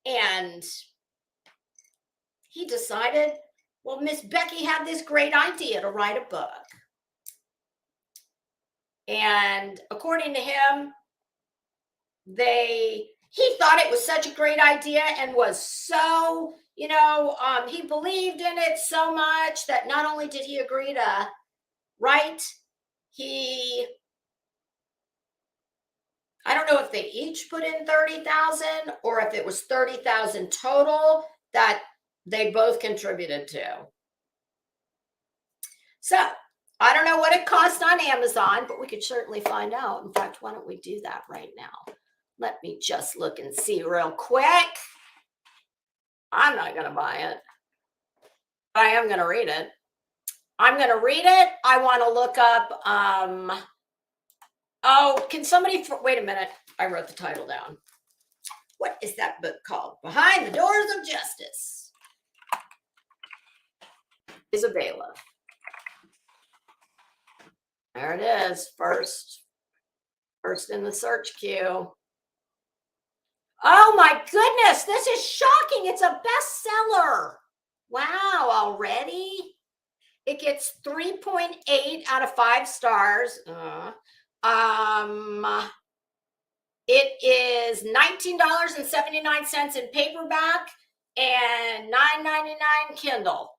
And he decided, well, Miss Becky had this great idea to write a book. And according to him, he thought it was such a great idea and was so, you know, he believed in it so much that not only did he agree to write, I don't know if they each put in 30,000 or if it was 30,000 total that they both contributed to. So I don't know what it cost on Amazon, but we could certainly find out. In fact, why don't we do that right now? Let me just look and see real quick. I'm not going to buy it. I am going to read it. I'm going to read it. I want to look up, oh, can somebody, wait a minute. I wrote the title down. What is that book called? Behind the Doors of Justice. Is a bailiff. There it is. First in the search queue. Oh my goodness, this is shocking. It's a bestseller. Wow, already? It gets 3.8 out of 5 stars. It is $19.79 in paperback and $9.99 Kindle.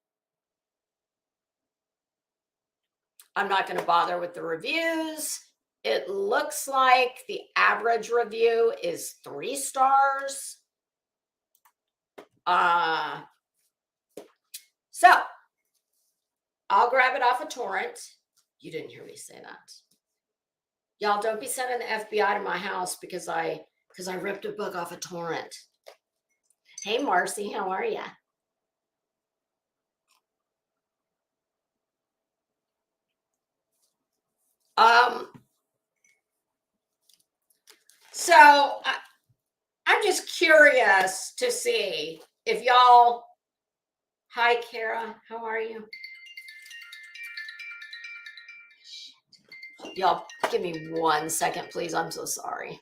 I'm not going to bother with the reviews. It looks like the average review is 3 stars. So I'll grab it off a torrent. You didn't hear me say that. Y'all, don't be sending the FBI to my house because I ripped a book off a torrent. Hey, Marcy, how are ya? So I'm just curious to see if y'all, hi, Kara, how are you? Y'all, give me 1 second, please. I'm so sorry.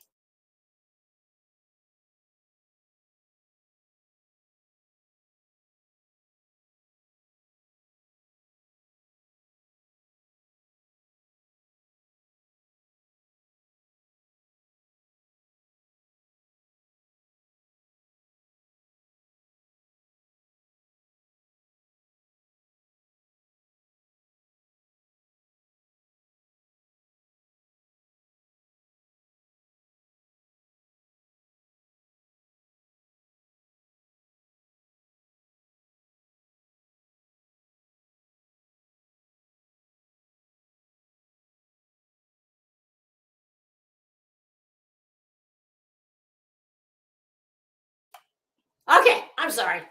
Okay, I'm sorry.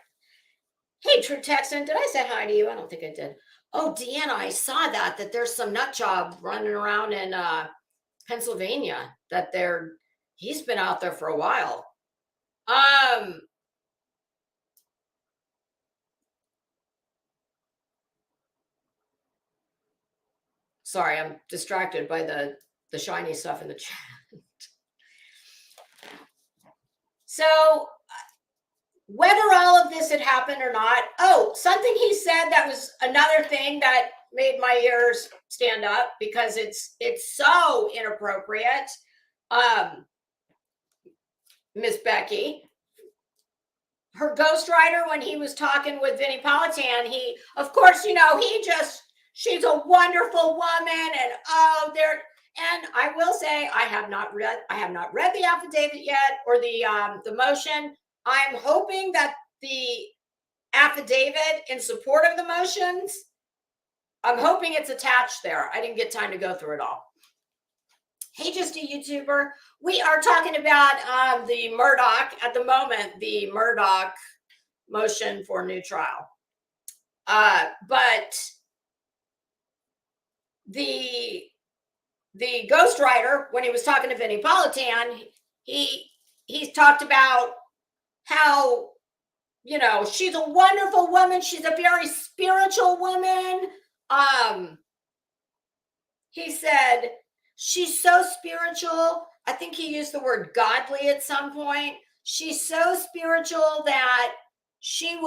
Hey, True Texan, did I say hi to you? I don't think I did. Oh, Deanna, I saw that there's some nut job running around in Pennsylvania that he's been out there for a while. Sorry, I'm distracted by the shiny stuff in the chat. So whether all of this had happened or not, something he said that was another thing that made my ears stand up because it's so inappropriate. Miss Becky, her ghostwriter, when he was talking with Vinnie Politan, he, of course, she's a wonderful woman, and I will say I have not read the affidavit yet or the motion. I'm hoping that the affidavit in support of the motions, I'm hoping it's attached there. I didn't get time to go through it all. Hey, just a YouTuber. We are talking about the Murdoch at the moment, the Murdoch motion for new trial. But the ghostwriter, when he was talking to Vinnie Politan, he's talked about how, she's a wonderful woman. She's a very spiritual woman. He said, she's so spiritual. I think he used the word godly at some point. She's so spiritual that she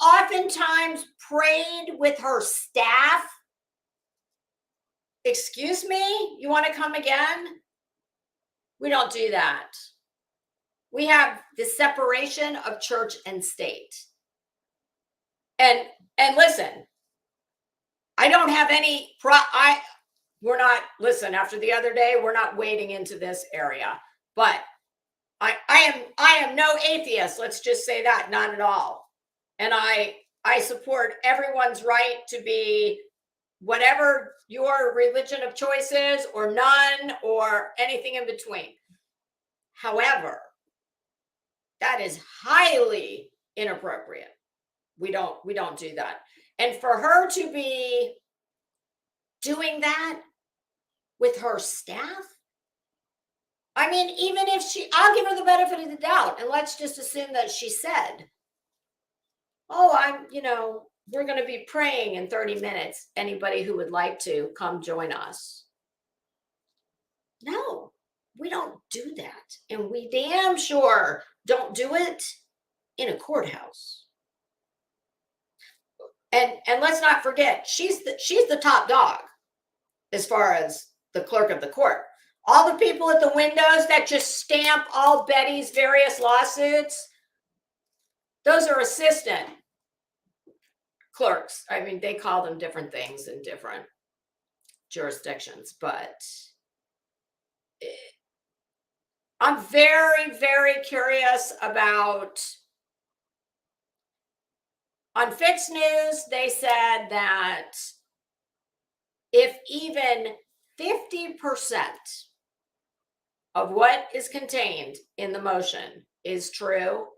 oftentimes prayed with her staff. Excuse me? You want to come again? We don't do that. We have the separation of church and state. And listen, I don't have any after the other day, we're not wading into this area, but I am no atheist. Let's just say that, not at all. And I support everyone's right to be whatever your religion of choice is, or none, or anything in between. However, that is highly inappropriate. We don't do that. And for her to be doing that with her staff, I mean, even if I'll give her the benefit of the doubt, and let's just assume that she said, we're going to be praying in 30 minutes. Anybody who would like to come join us. No, we don't do that. And we damn sure don't do it in a courthouse. And let's not forget, she's the top dog as far as the clerk of the court. All the people at the windows that just stamp all Betty's various lawsuits, those are assistant clerks. I mean, they call them different things in different jurisdictions, but I'm very, very curious about. On Fix News, they said that if even 50% of what is contained in the motion is true,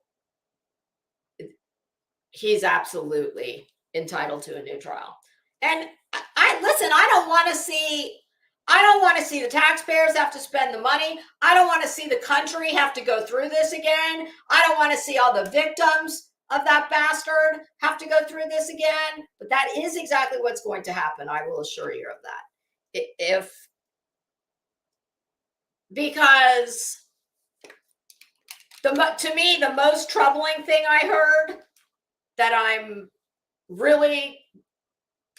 he's absolutely entitled to a new trial. And I don't want to see the taxpayers have to spend the money. I don't want to see the country have to go through this again. I don't want to see all the victims of that bastard have to go through this again. But that is exactly what's going to happen. I will assure you of that. Because to me, the most troubling thing I heard that I'm really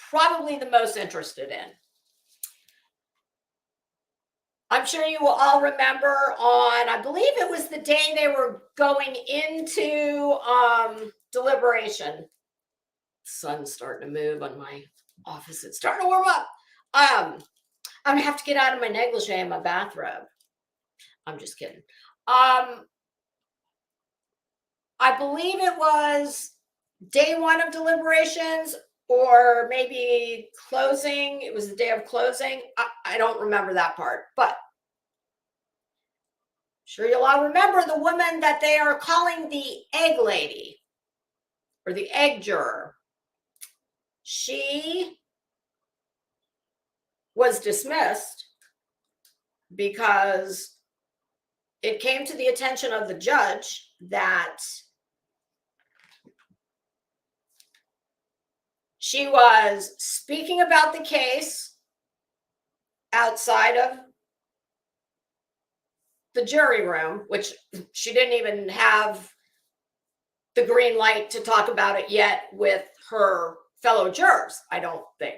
probably the most interested in. I'm sure you will all remember I believe it was the day they were going into deliberation. The sun's starting to move on my office. It's starting to warm up. I'm going to have to get out of my negligee and my bathrobe. I'm just kidding. I believe it was day one of deliberations, or maybe closing. It was the day of closing. I don't remember that part, but Sure, you'll all remember the woman that they are calling the egg lady or the egg juror. She was dismissed because it came to the attention of the judge that she was speaking about the case outside of the jury room, which she didn't even have the green light to talk about it yet with her fellow jurors, I don't think.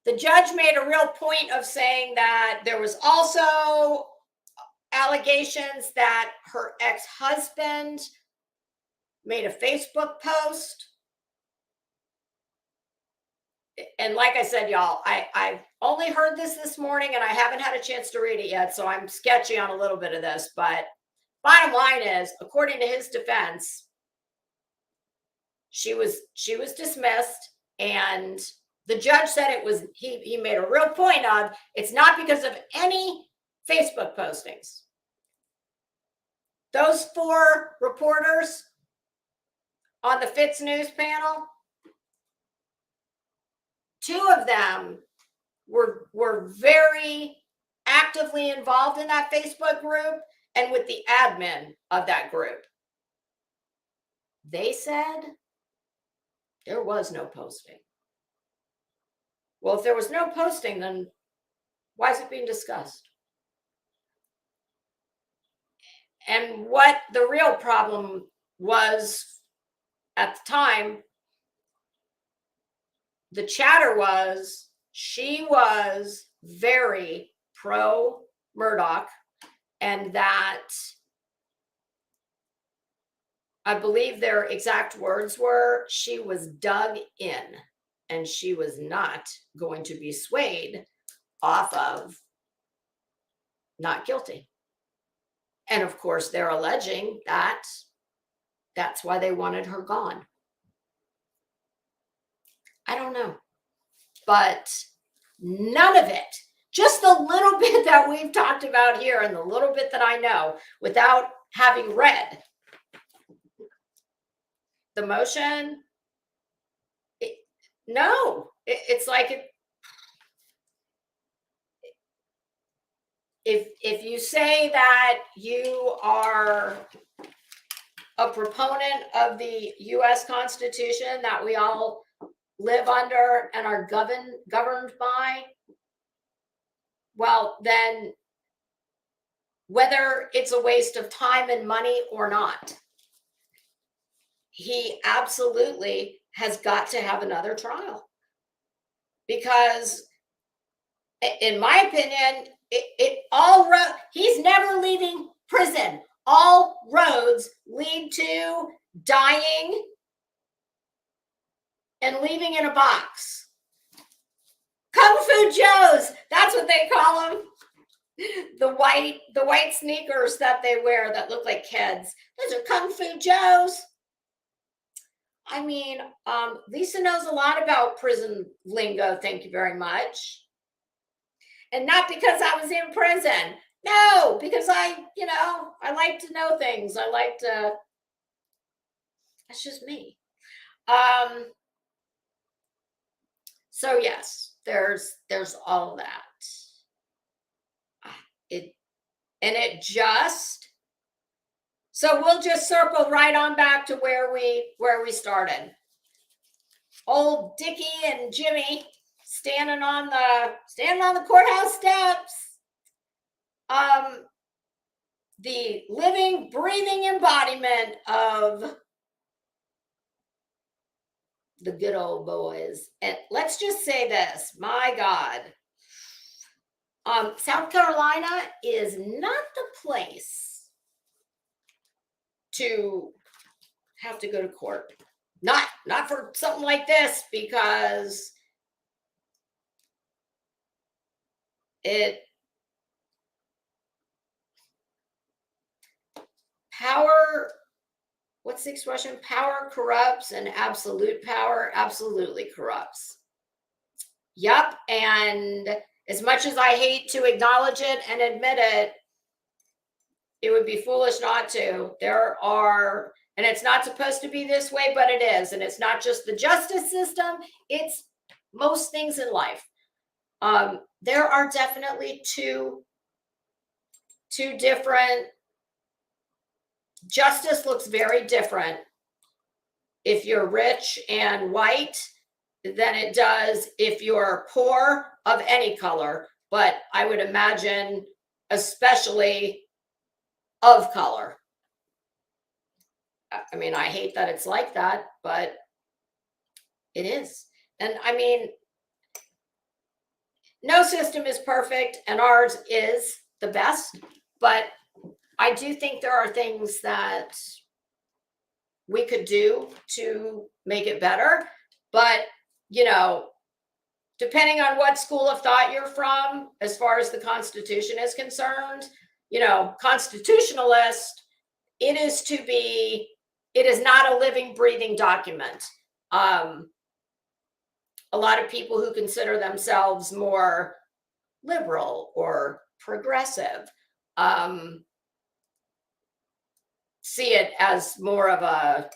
The judge made a real point of saying that there was also allegations that her ex-husband made a Facebook post. And like I said, y'all, I've only heard this morning and I haven't had a chance to read it yet, so I'm sketchy on a little bit of this. But bottom line is, according to his defense, she was dismissed, and the judge said it was, he made a real point of, it's not because of any Facebook postings. Those 4 reporters on the Fitz News panel, 2 of them were very actively involved in that Facebook group and with the admin of that group. They said there was no posting. Well, if there was no posting, then why is it being discussed? And what the real problem was at the time, the chatter was she was very pro Murdoch, and that I believe their exact words were, she was dug in and she was not going to be swayed off of not guilty. And of course, they're alleging that that's why they wanted her gone. I don't know. But none of it, just the little bit that we've talked about here and the little bit that I know without having read the motion, it's like if you say that you are a proponent of the U.S. Constitution that we all live under and are governed by, well, then whether it's a waste of time and money or not, he absolutely has got to have another trial. Because in my opinion, he's never leaving prison. All roads lead to dying and leaving in a box. Kung Fu Joes, that's what they call them. The white sneakers that they wear that look like kids. Those are Kung Fu Joes. I mean, Lisa knows a lot about prison lingo, thank you very much. And not because I was in prison. No, because I like to know things. That's just me. So yes, there's all that. So we'll just circle right on back to where we started. Old Dickie and Jimmy standing on the courthouse steps. The living, breathing embodiment of the good old boys. And let's just say this, my God, South Carolina is not the place to have to go to court. Not for something like this, because what's the expression? Power corrupts, and absolute power absolutely corrupts. Yep. And as much as I hate to acknowledge it and admit it, It would be foolish not to. There are, and it's not supposed to be this way, but it is. And it's not just the justice system, it's most things in life. There are definitely two different, justice looks very different if you're rich and white than it does if you're poor of any color. But I would imagine, especially of color. I mean, I hate that it's like that, but it is. And I mean, no system is perfect, and ours is the best, but I do think there are things that we could do to make it better. But, you know, depending on what school of thought you're from, as far as the Constitution is concerned, you know, constitutionalist, it is not a living, breathing document. A lot of people who consider themselves more liberal or progressive see it as more of a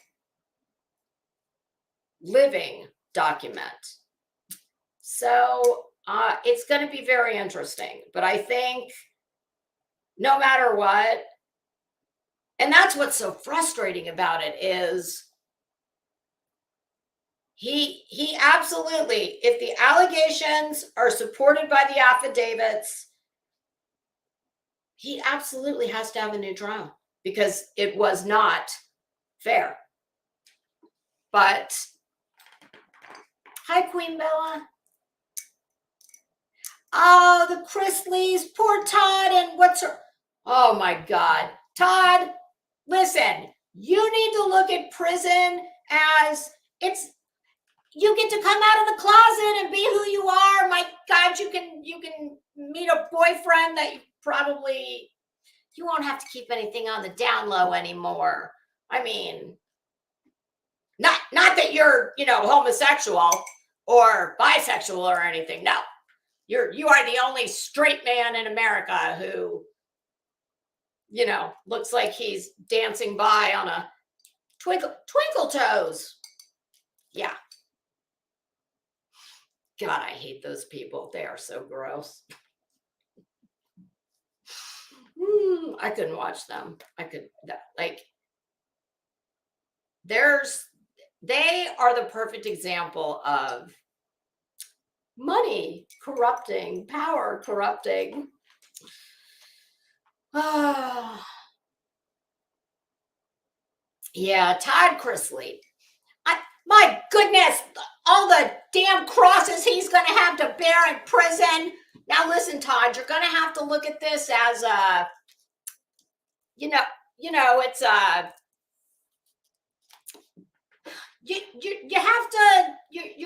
living document. So it's going to be very interesting. But I think no matter what, and that's what's so frustrating about it, is he absolutely, if the allegations are supported by the affidavits, he absolutely has to have a new trial, because it was not fair. But hi, Queen Bella. Oh, the Chrisleys, poor Todd, and what's her? Oh my God, Todd, listen, you need to look at prison as you get to come out of the closet and be who you are. My God, you can meet a boyfriend that you won't have to keep anything on the down low anymore. I mean, not that you're, homosexual or bisexual or anything. No, you are the only straight man in America who, looks like he's dancing by on a twinkle toes. Yeah. God, I hate those people. They are so gross. I couldn't watch them. They are the perfect example of money corrupting, power corrupting. Yeah, Todd Chrisley. My goodness, all the damn crosses he's going to have to bear in prison. Now, listen, Todd, you're going to have to look at this as it's you're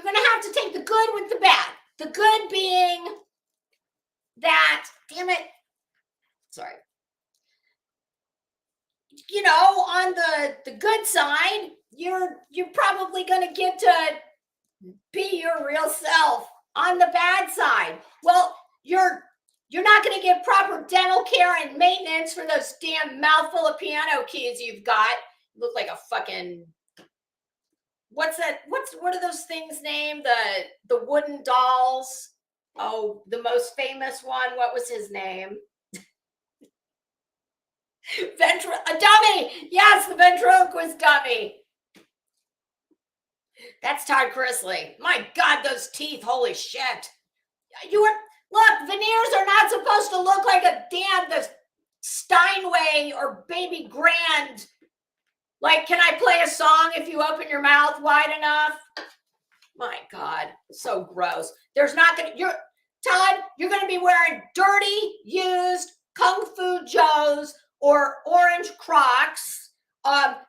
going to have to take the good with the bad. The good being that, damn it, sorry. On the good side, you're probably going to get to be your real self. On the bad side, well, you're not going to get proper dental care and maintenance for those damn mouthful of piano keys you've got. You look like a fucking, what's that? What are those things named? The wooden dolls. Oh, the most famous one. What was his name? A dummy. Yes, the ventriloquist dummy. That's Todd Chrisley. My God, those teeth. Holy shit. Look, veneers are not supposed to look like the Steinway or Baby Grand. Like, can I play a song if you open your mouth wide enough? My God, so gross. Todd, you're going to be wearing dirty, used Kung Fu Joes or orange Crocs.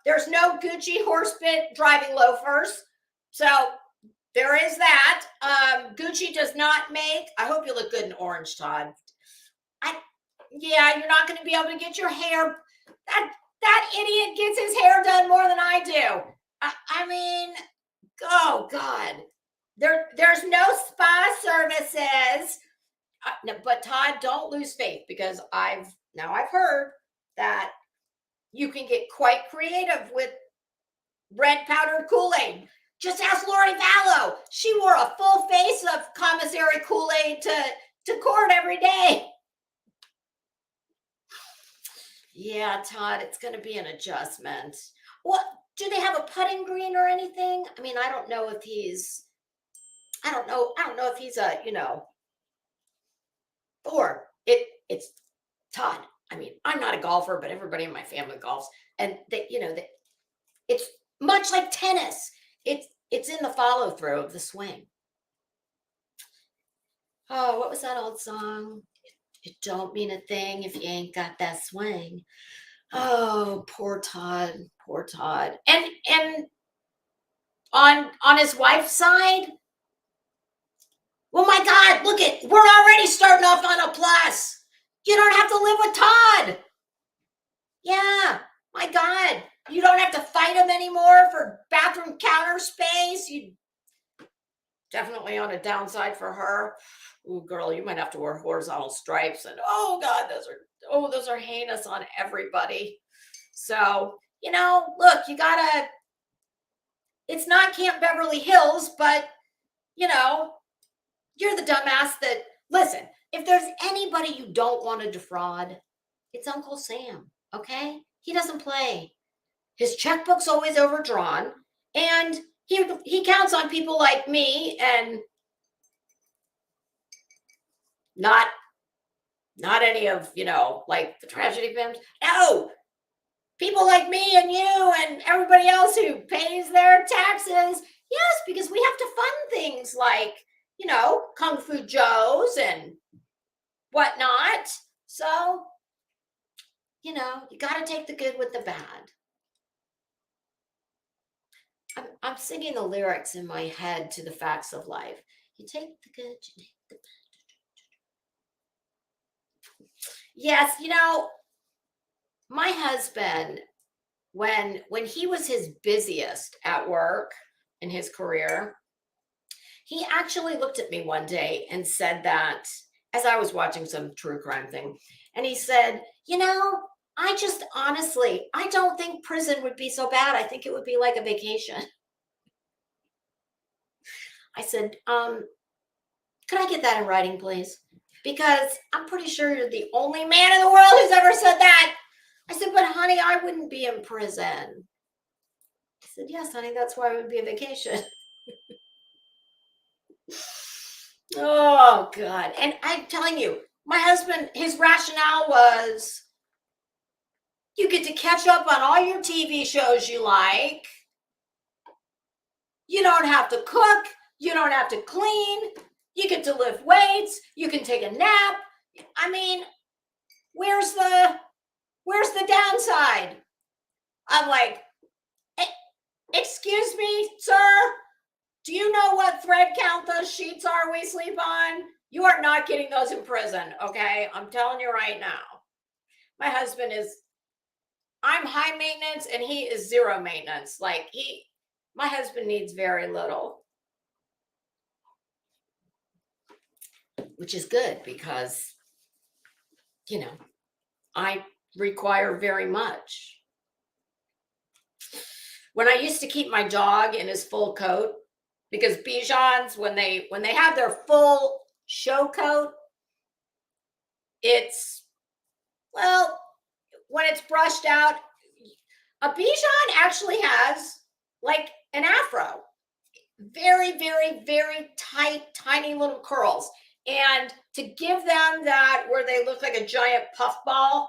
There's no Gucci horsebit driving loafers. So there is that. Gucci does not make. I hope you look good in orange, Todd. You're not going to be able to get your hair. That idiot gets his hair done more than I do. I mean, oh God. There's no spa services. No, but Todd, don't lose faith, because I've heard that you can get quite creative with red powdered Kool-Aid. Just ask Lori Vallow. She wore a full face of commissary Kool-Aid to court every day. Yeah, Todd, it's going to be an adjustment. What, do they have a putting green or anything? I mean, I don't know if he's a, or it's Todd. I mean, I'm not a golfer, but everybody in my family golfs, and it's much like tennis. It's in the follow through of the swing. Oh, what was that old song? It don't mean a thing if you ain't got that swing. Oh, poor Todd, poor Todd. And on his wife's side, well, my God, look we're already starting off on a plus. You don't have to live with Todd. Yeah, my God, you don't have to fight him anymore for bathroom counter space. You definitely on a downside for her. Ooh, girl, you might have to wear horizontal stripes, and oh God, those are heinous on everybody. So, look, it's not Camp Beverly Hills, but you're the dumbass that, listen, if there's anybody you don't want to defraud, it's Uncle Sam, okay? He doesn't play. His checkbook's always overdrawn, and he counts on people like me and not any of, like the tragedy victims. No, people like me and you and everybody else who pays their taxes. Yes, because we have to fund things like, Kung Fu Joes and whatnot. So, you got to take the good with the bad. I'm singing the lyrics in my head to the facts of life. You take the good, you take the bad. Yes, my husband, when he was his busiest at work in his career, he actually looked at me one day and said that, as I was watching some true crime thing, and he said, I just honestly, I don't think prison would be so bad. I think it would be like a vacation. I said, could I get that in writing, please? Because I'm pretty sure you're the only man in the world who's ever said that. I said, but honey, I wouldn't be in prison. He said, yes, honey, that's why it would be a vacation. Oh, God. And I'm telling you, my husband, his rationale was, you get to catch up on all your TV shows you like. You don't have to cook. You don't have to clean. You get to lift weights. You can take a nap. I mean, where's the downside? I'm like, excuse me, sir. Do you know what thread count those sheets are we sleep on? You are not getting those in prison, okay? I'm telling you right now. My husband I'm high maintenance and he is zero maintenance. My husband needs very little. Which is good because, I require very much. When I used to keep my dog in his full coat, because Bichons, when they have their full show coat, when it's brushed out, a Bichon actually has like an afro. Very, very, very tight, tiny little curls. And to give them that where they look like a giant puffball,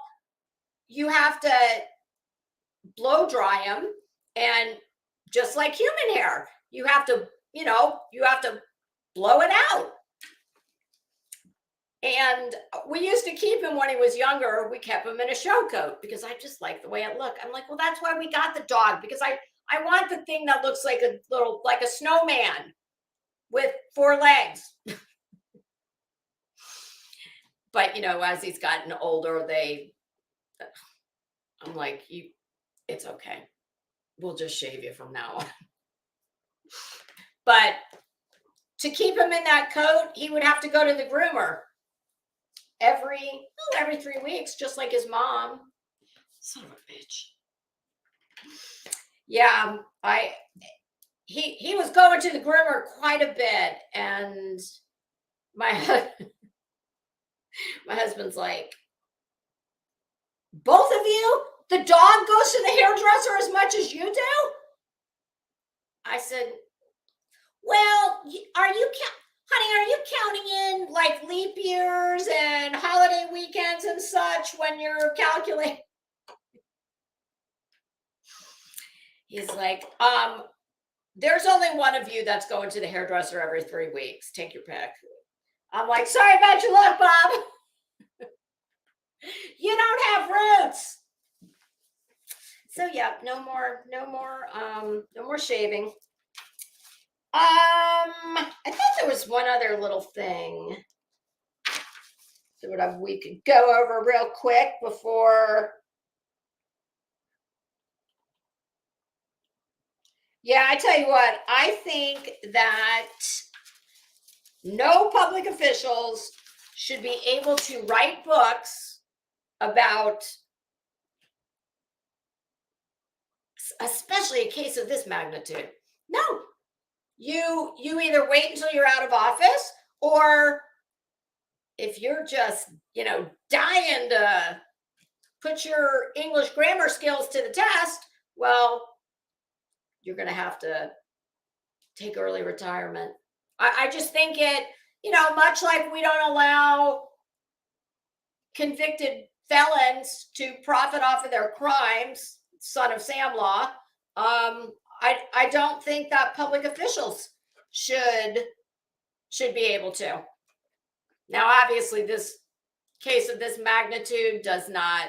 you have to blow dry them. And just like human hair, you have to blow it out. And we used to keep him when he was younger. We kept him in a show coat because I just like the way it looked. I'm like, well, that's why we got the dog, because I want the thing that looks like like a snowman with 4 legs. But, as he's gotten older, I'm like, it's okay. We'll just shave you from now on. But to keep him in that coat, he would have to go to the groomer every 3 weeks, just like his mom. Son of a bitch. Yeah, he was going to the groomer quite a bit, and my my husband's like, both of you? The dog goes to the hairdresser as much as you do? I said, well, honey, are you counting in like leap years and holiday weekends and such when you're calculating? He's like, there's only one of you that's going to the hairdresser every 3 weeks. Take your pick. I'm like, sorry about your luck, Bob. You don't have roots. So yeah, no more shaving. I thought there was one other little thing that we could go over real quick before. Yeah, I tell you what, I think that no public officials should be able to write books about, especially a case of this magnitude. No, you either wait until you're out of office, or if you're just, dying to put your English grammar skills to the test, well, you're going to have to take early retirement. I just think it, much like we don't allow convicted felons to profit off of their crimes, son of Sam law, I don't think that public officials should be able to. Now, obviously, this case of this magnitude does not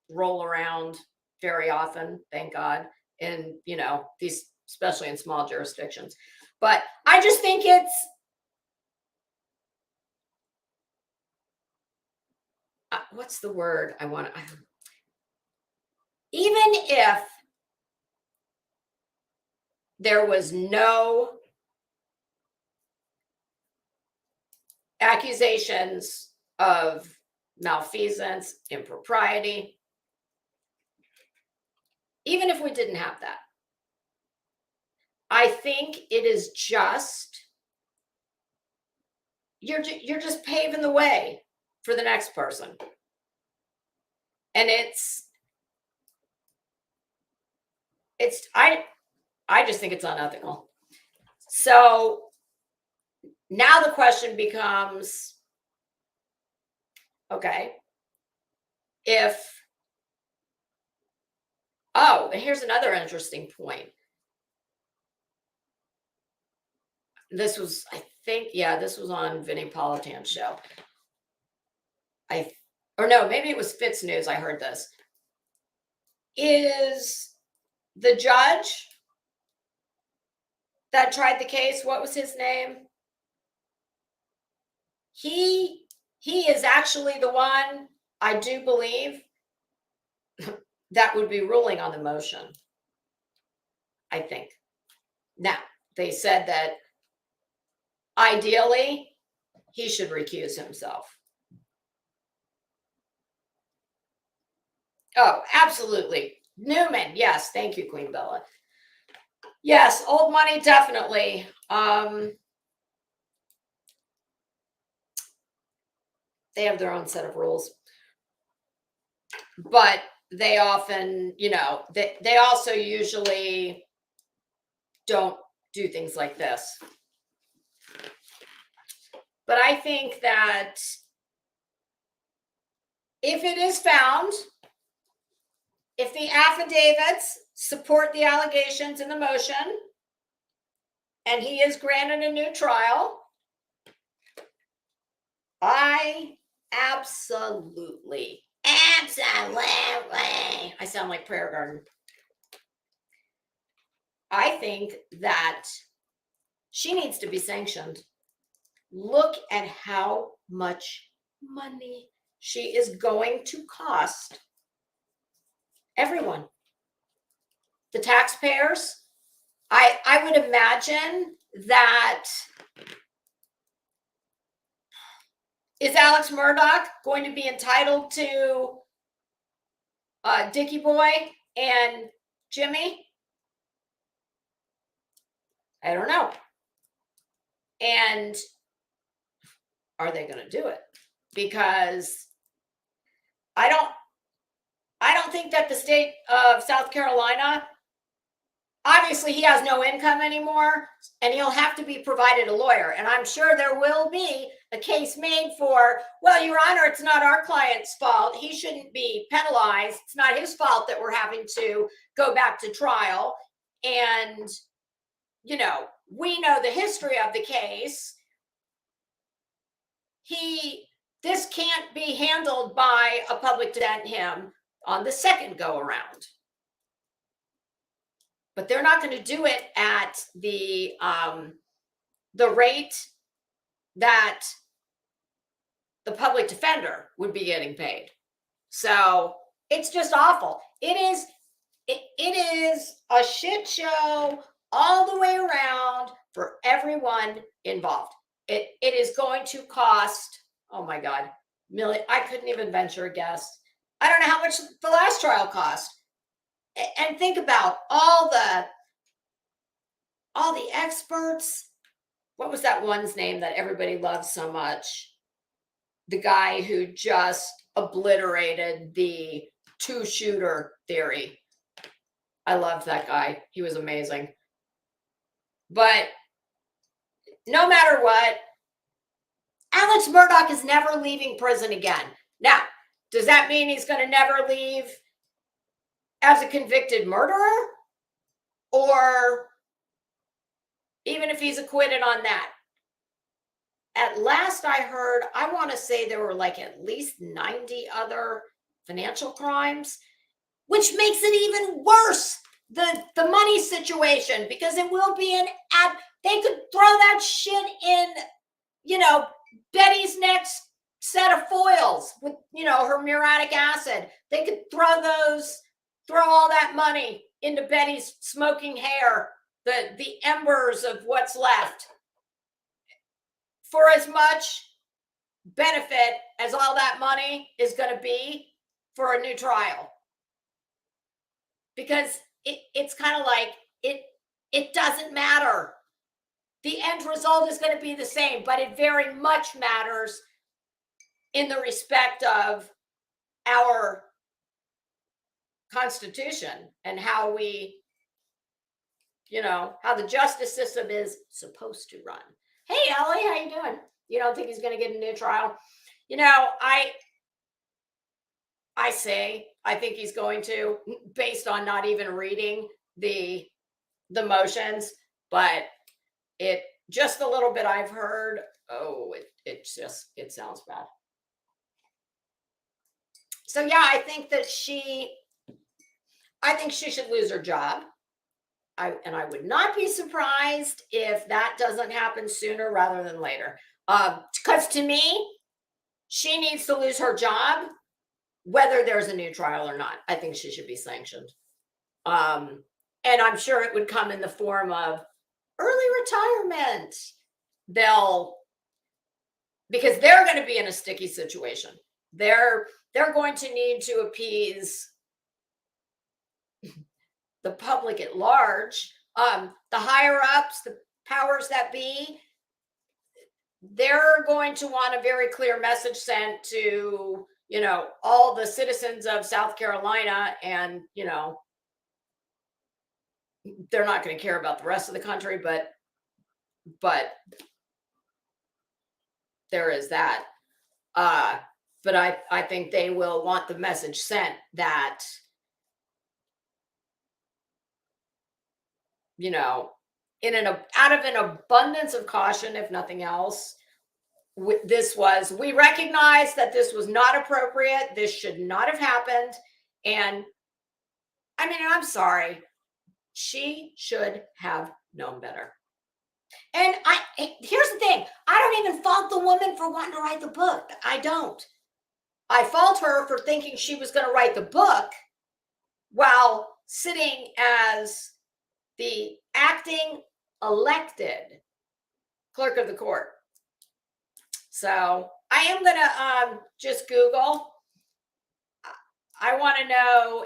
roll around very often, thank God, in, these, especially in small jurisdictions. But I just think it's, what's the word I want to, even if there was no accusations of malfeasance, impropriety, even if we didn't have that, I think it is just, you're just paving the way for the next person. And I just think it's unethical. So now the question becomes, okay, and here's another interesting point. This was, I think, this was on Vinnie Politan's show. Or no, maybe it was Fitz News. I heard this. Is the judge that tried the case, what was his name? He is actually the one, I do believe, that would be ruling on the motion, I think. Now, they said that ideally he should recuse himself. Oh, absolutely. Newman, yes. Thank you, Queen Bella. Yes, old money, definitely. They have their own set of rules. But they often, they also usually don't do things like this. But I think that if it is found, if the affidavits support the allegations in the motion, and he is granted a new trial, I absolutely, I sound like Prayer Garden. I think that she needs to be sanctioned. Look at how much money she is going to cost everyone. The taxpayers. I would imagine that, is Alex Murdoch going to be entitled to Dickie Boy and Jimmy? I don't know. And are they going to do it? Because I don't think that the state of South Carolina, obviously he has no income anymore and he'll have to be provided a lawyer. And I'm sure there will be a case made for, well, Your Honor, it's not our client's fault. He shouldn't be penalized. It's not his fault that we're having to go back to trial. And, you know, we know the history of the case. This can't be handled by a public defender him on the second go around. But they're not going to do it at the rate that the public defender would be getting paid. So it's just awful. It is a shit show all the way around for everyone involved. It is going to cost, oh my God, million. I couldn't even venture a guess. I don't know how much the last trial cost. And think about all the experts. What was that one's name that everybody loves so much? The guy who just obliterated the two-shooter theory. I loved that guy. He was amazing. But no matter what, Alex Murdoch is never leaving prison again. Now, does that mean he's going to never leave as a convicted murderer? Or even if he's acquitted on that? At last I heard, I want to say there were like at least 90 other financial crimes, which makes it even worse, the money situation, because it will be they could throw that shit in, you know, Betty's next set of foils with, you know, her muriatic acid. They could throw all that money into Betty's smoking hair, the embers of what's left, for as much benefit as all that money is going to be for a new trial. Because it's kind of like it doesn't matter. The end result is going to be the same, but it very much matters in the respect of our Constitution and how we, you know, how the justice system is supposed to run. Hey, Ellie, how you doing? You don't think he's going to get a new trial? You know, I say I think he's going to, based on not even reading the motions, but it just a little bit I've heard. Oh, it sounds bad. So yeah, I think she should lose her job. I would not be surprised if that doesn't happen sooner rather than later. Because to me, she needs to lose her job, whether there's a new trial or not. I think she should be sanctioned. And I'm sure it would come in the form of early retirement. Because they're going to be in a sticky situation. They're going to need to appease the public at large, the higher ups, the powers that be. They're going to want a very clear message sent to, you know, all the citizens of South Carolina, and, you know, they're not going to care about the rest of the country, but there is that. But I think they will want the message sent that, you know, out of an abundance of caution, if nothing else, we recognize that this was not appropriate. This should not have happened. And I mean, I'm sorry. She should have known better. And here's the thing. I don't even fault the woman for wanting to write the book. I don't. I fault her for thinking she was going to write the book while sitting as the acting elected clerk of the court. So I am going to just Google. I want to know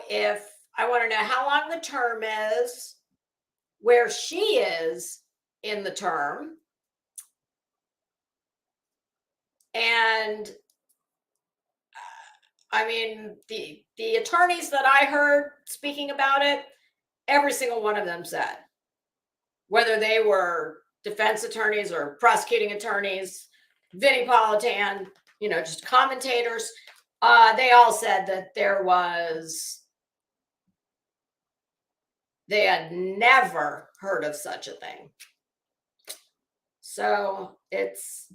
how long the term is, where she is in the term, and I mean, the attorneys that I heard speaking about it, every single one of them said, whether they were defense attorneys or prosecuting attorneys, Vinnie Politan, just commentators, they all said that they had never heard of such a thing. So it's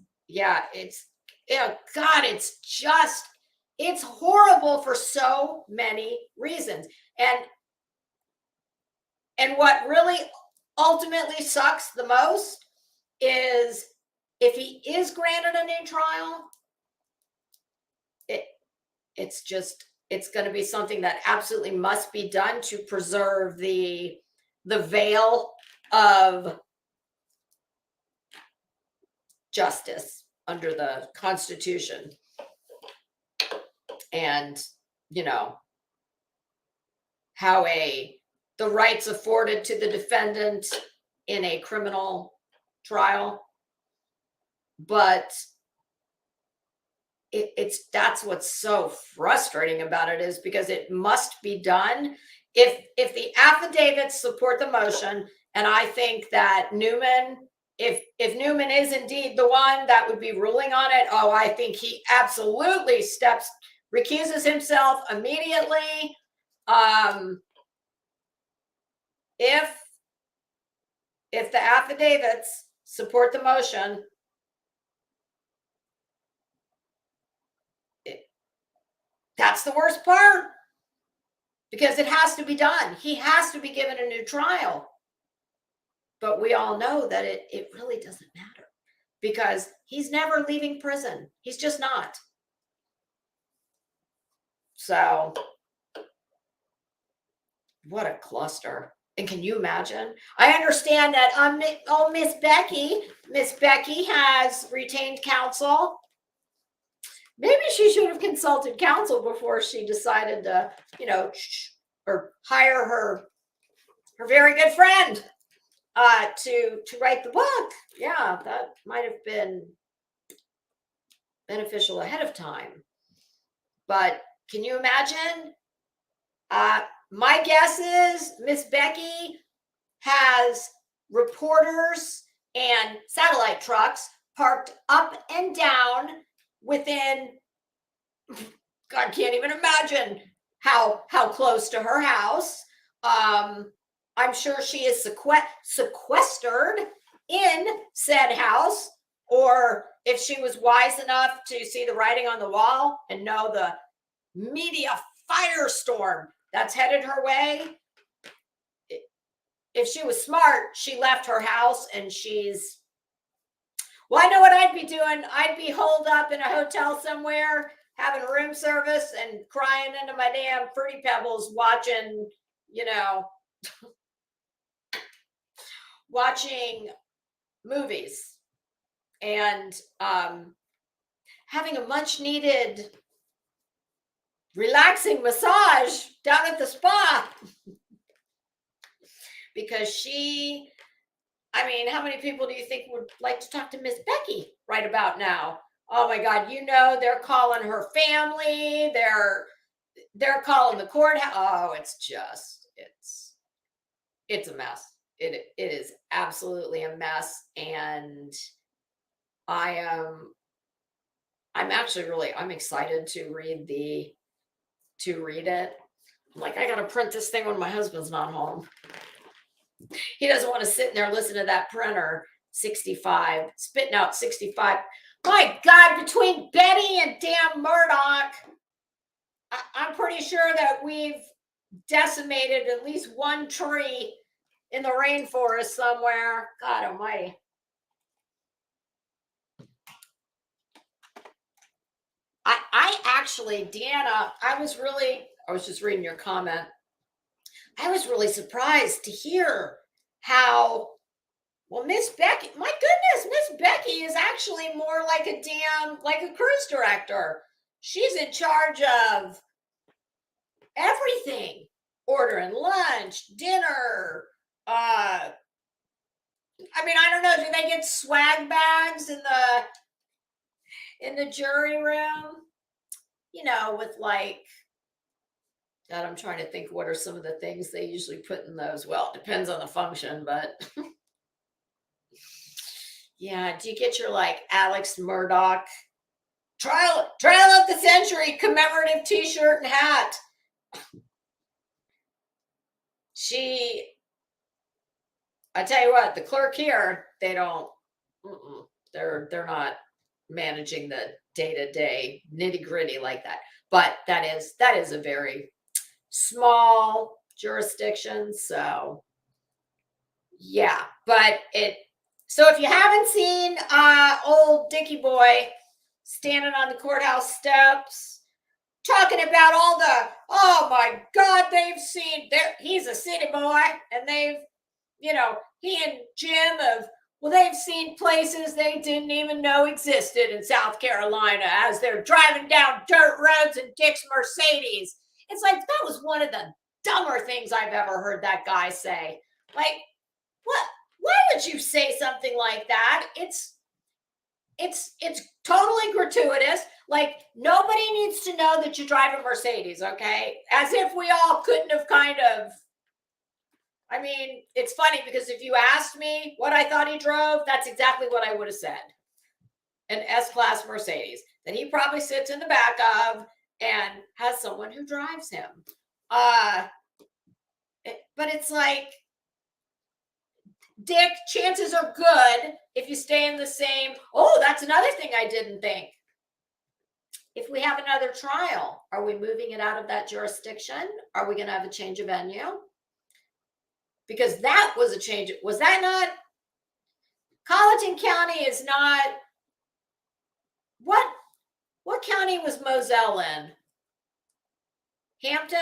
horrible for so many reasons. And what really ultimately sucks the most is if he is granted a new trial, it's going to be something that absolutely must be done to preserve the veil of justice under the Constitution. And how the rights afforded to the defendant in a criminal trial, but that's what's so frustrating about it, is because it must be done. If the affidavits support the motion, and I think that Newman, if Newman is indeed the one that would be ruling on it, I think he absolutely recuses himself immediately. If the affidavits support the motion, that's the worst part, because it has to be done. He has to be given a new trial. But we all know that it really doesn't matter, because he's never leaving prison. He's just not. So what a cluster. And can you imagine? I understand that Miss Becky has retained counsel. Maybe she should have consulted counsel before she decided to, or hire her very good friend to write the book. Yeah, that might have been beneficial ahead of time. But can you imagine? My guess is Miss Becky has reporters and satellite trucks parked up and down within, God, can't even imagine how close to her house. I'm sure she is sequestered in said house, or if she was wise enough to see the writing on the wall and know the media firestorm that's headed her way. If she was smart, she left her house and I know what I'd be doing. I'd be holed up in a hotel somewhere, having room service and crying into my damn Fruity Pebbles, watching movies and having a much needed relaxing massage down at the spa. Because how many people do you think would like to talk to Miss Becky right about now? Oh my God, they're calling her family, they're calling the courthouse. Oh, it's a mess. It is absolutely a mess. And I'm excited to read it. I'm like, I gotta print this thing when my husband's not home. He doesn't want to sit in there listen to that printer 65 spitting out 65. My God, between Betty and damn Murdoch, I'm pretty sure that we've decimated at least one tree in the rainforest somewhere. God almighty. I actually, Deanna, I was just reading your comment. I was really surprised to hear how, Miss Becky, my goodness, Miss Becky is actually more like a cruise director. She's in charge of everything, ordering lunch, dinner. I mean, I don't know. Do they get swag bags in the jury room? You know, with like, God, I'm trying to think what are some of the things they usually put in those. Well, it depends on the function, but yeah. Do you get your like Alex Murdoch trial of the century commemorative T-shirt and hat? I tell you what, the clerk here, they don't. They're not managing the day-to-day nitty-gritty like that. But that is a very small jurisdiction. So yeah, but so if you haven't seen old Dickie Boy standing on the courthouse steps talking about all the, oh my God, they've seen there, he's a city boy, and they've, you know, he and Jim have, well, they've seen places they didn't even know existed in South Carolina as they're driving down dirt roads in Dick's Mercedes. It's like, that was one of the dumber things I've ever heard that guy say. Like, what? Why would you say something like that? It's totally gratuitous. Like, nobody needs to know that you drive a Mercedes, okay? As if we all couldn't have kind of, I mean, it's funny because if you asked me what I thought he drove, that's exactly what I would have said. An S-Class Mercedes that he probably sits in the back of and has someone who drives him. But it's like, Dick, chances are good if you stay in the same. Oh, that's another thing I didn't think. If we have another trial, are we moving it out of that jurisdiction? Are we going to have a change of venue? Because that was a change. Was that not? Colleton County is not. What county was Moselle in? Hampton?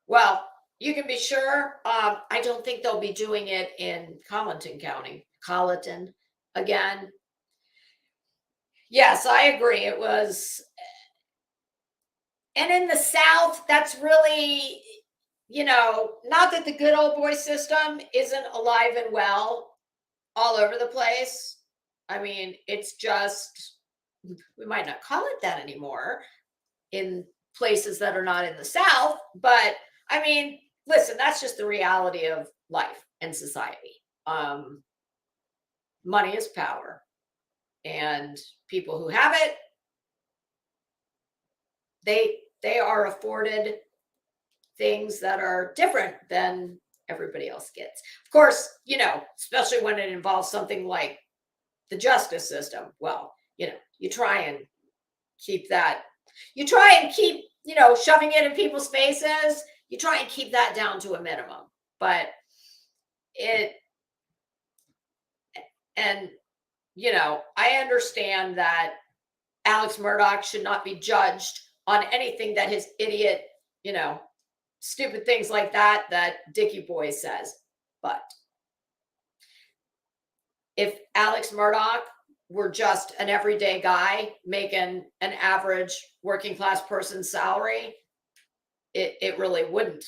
Well, you can be sure. I don't think they'll be doing it in Colleton County. Colleton again. Yes, I agree. It was. And in the South, that's really, you know, not that the good old boy system isn't alive and well all over the place. I mean, it's just, we might not call it that anymore in places that are not in the South. But I mean, listen, that's just the reality of life and society. Money is power. And people who have it, they are afforded things that are different than everybody else gets. Of course, you know, especially when it involves something like the justice system. Well, you know, you try and keep, you know, shoving it in people's faces. You try and keep that down to a minimum. But and you know, I understand that Alex Murdoch should not be judged on anything that his idiot, you know, stupid things like that Dickie Boy says. But if Alex Murdoch were just an everyday guy making an average working class person's salary, it really wouldn't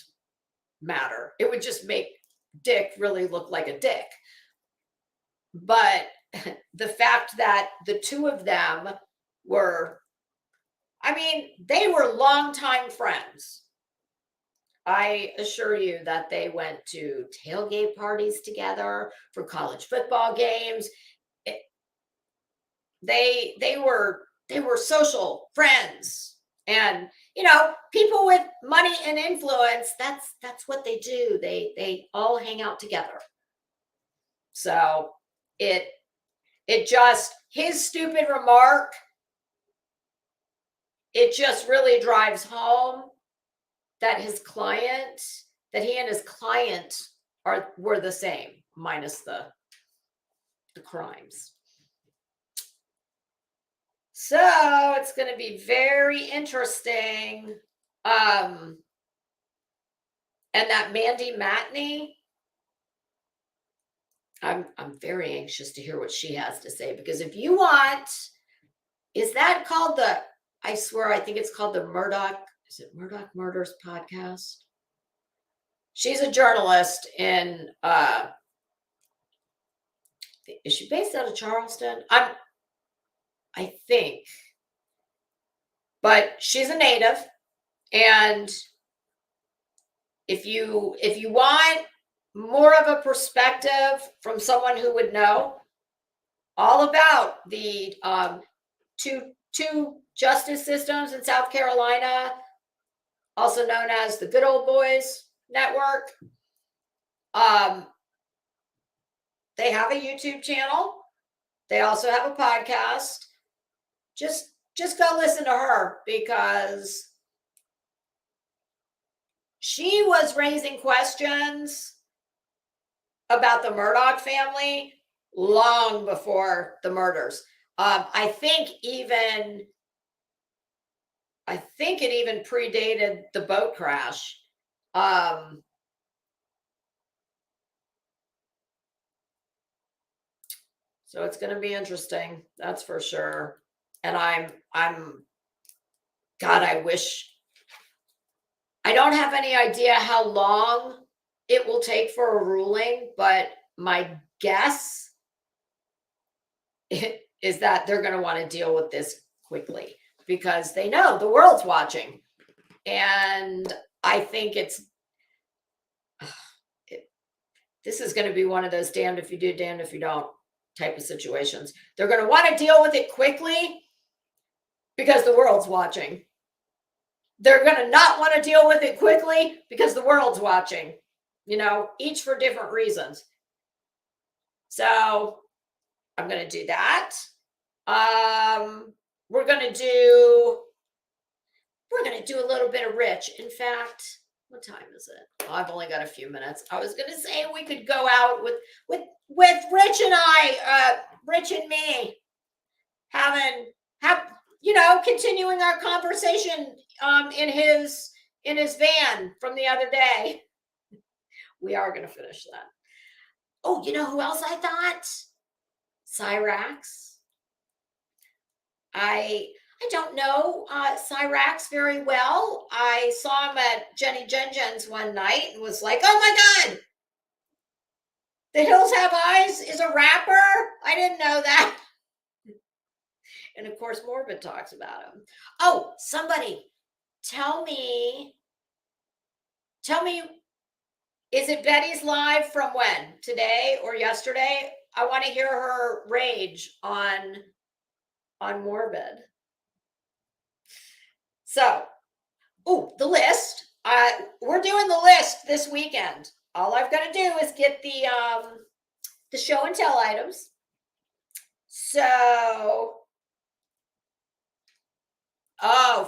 matter. It would just make Dick really look like a dick. But the fact that the two of them were, I mean, they were longtime friends. I assure you that they went to tailgate parties together for college football games. They were social friends, and you know, people with money and influence. That's what they do. They all hang out together. So it just, his stupid remark, it just really drives home that he and his client were the same, minus the crimes. So it's going to be very interesting. And that Mandy Matney, I'm very anxious to hear what she has to say, because if you want, is that called the, I swear, I think it's called the Murdoch. Is it Murdoch Murders podcast? She's a journalist in. Is she based out of Charleston? I think, but she's a native, and if you want more of a perspective from someone who would know all about the two justice systems in South Carolina, also known as the Good Old Boys Network. They have a YouTube channel. They also have a podcast. Just go listen to her, because she was raising questions about the Murdoch family long before the murders. I think it even predated the boat crash. So it's going to be interesting, that's for sure. And God, I wish, I don't have any idea how long it will take for a ruling, but my guess is that they're going to want to deal with this quickly, because they know the world's watching. And I think this is going to be one of those damned if you do, damned if you don't type of situations. They're going to want to deal with it quickly because the world's watching. They're going to not want to deal with it quickly because the world's watching, each for different reasons. So I'm going to do that. We're going to do a little bit of Rich. In fact, what time is it? I've only got a few minutes. I was going to say we could go out with Rich and Rich and me, continuing our conversation in his van from the other day. We are going to finish that. Oh, you know who else I thought? Cyrax. I don't know Cyrax very well. I saw him at Jenny Jen's one night and was like, oh my God, The Hills Have Eyes is a rapper? I didn't know that. And of course, Morbid talks about him. Oh, somebody tell me, is it Betty's live from when? Today or yesterday? I want to hear her rage on Morbid. So, the list. We're doing the list this weekend. All I've got to do is get the show and tell items. So,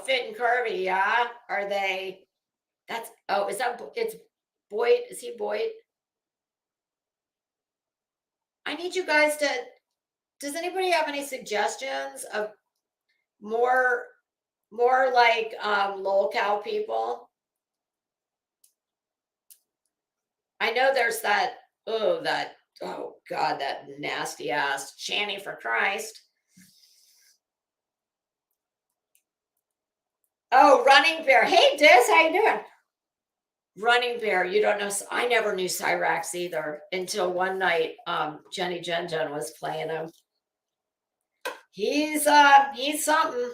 Fit and Curvy, yeah. Are they? It's Boyd. Is he Boyd? I need you guys to. Does anybody have any suggestions of more like lolcow people? I know there's that nasty ass Channy for Christ. Oh, Running Bear. Hey, Dis, how you doing? Running Bear, you don't know. I never knew Cyrax either until one night Jenny Jen was playing him. He's something.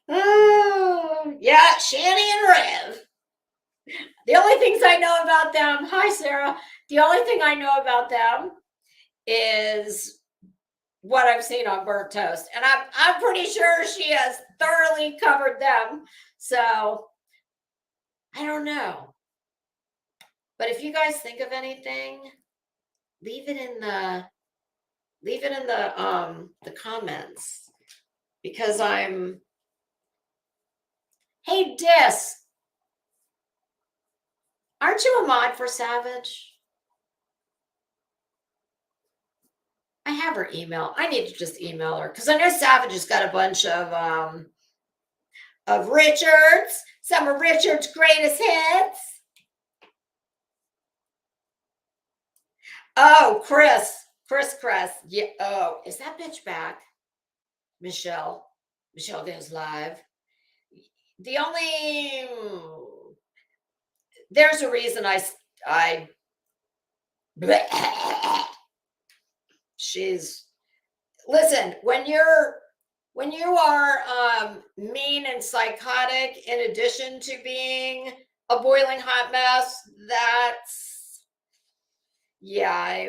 Oh, yeah, Shanny and Rev. The only things I know about them, hi Sarah, the only thing I know about them is what I've seen on Burnt Toast. And I'm pretty sure she has thoroughly covered them. So I don't know. But if you guys think of anything, leave it in the comments, because hey Dis, aren't you a mod for Savage? I have her email. I need to just email her, because I know Savage has got a bunch of Richards, some of Richard's greatest hits. Oh, Chris. Yeah. Oh, is that bitch back? Michelle. Michelle Goes Live. There's a reason I she's listen, when you are mean and psychotic, in addition to being a boiling hot mess, that's yeah,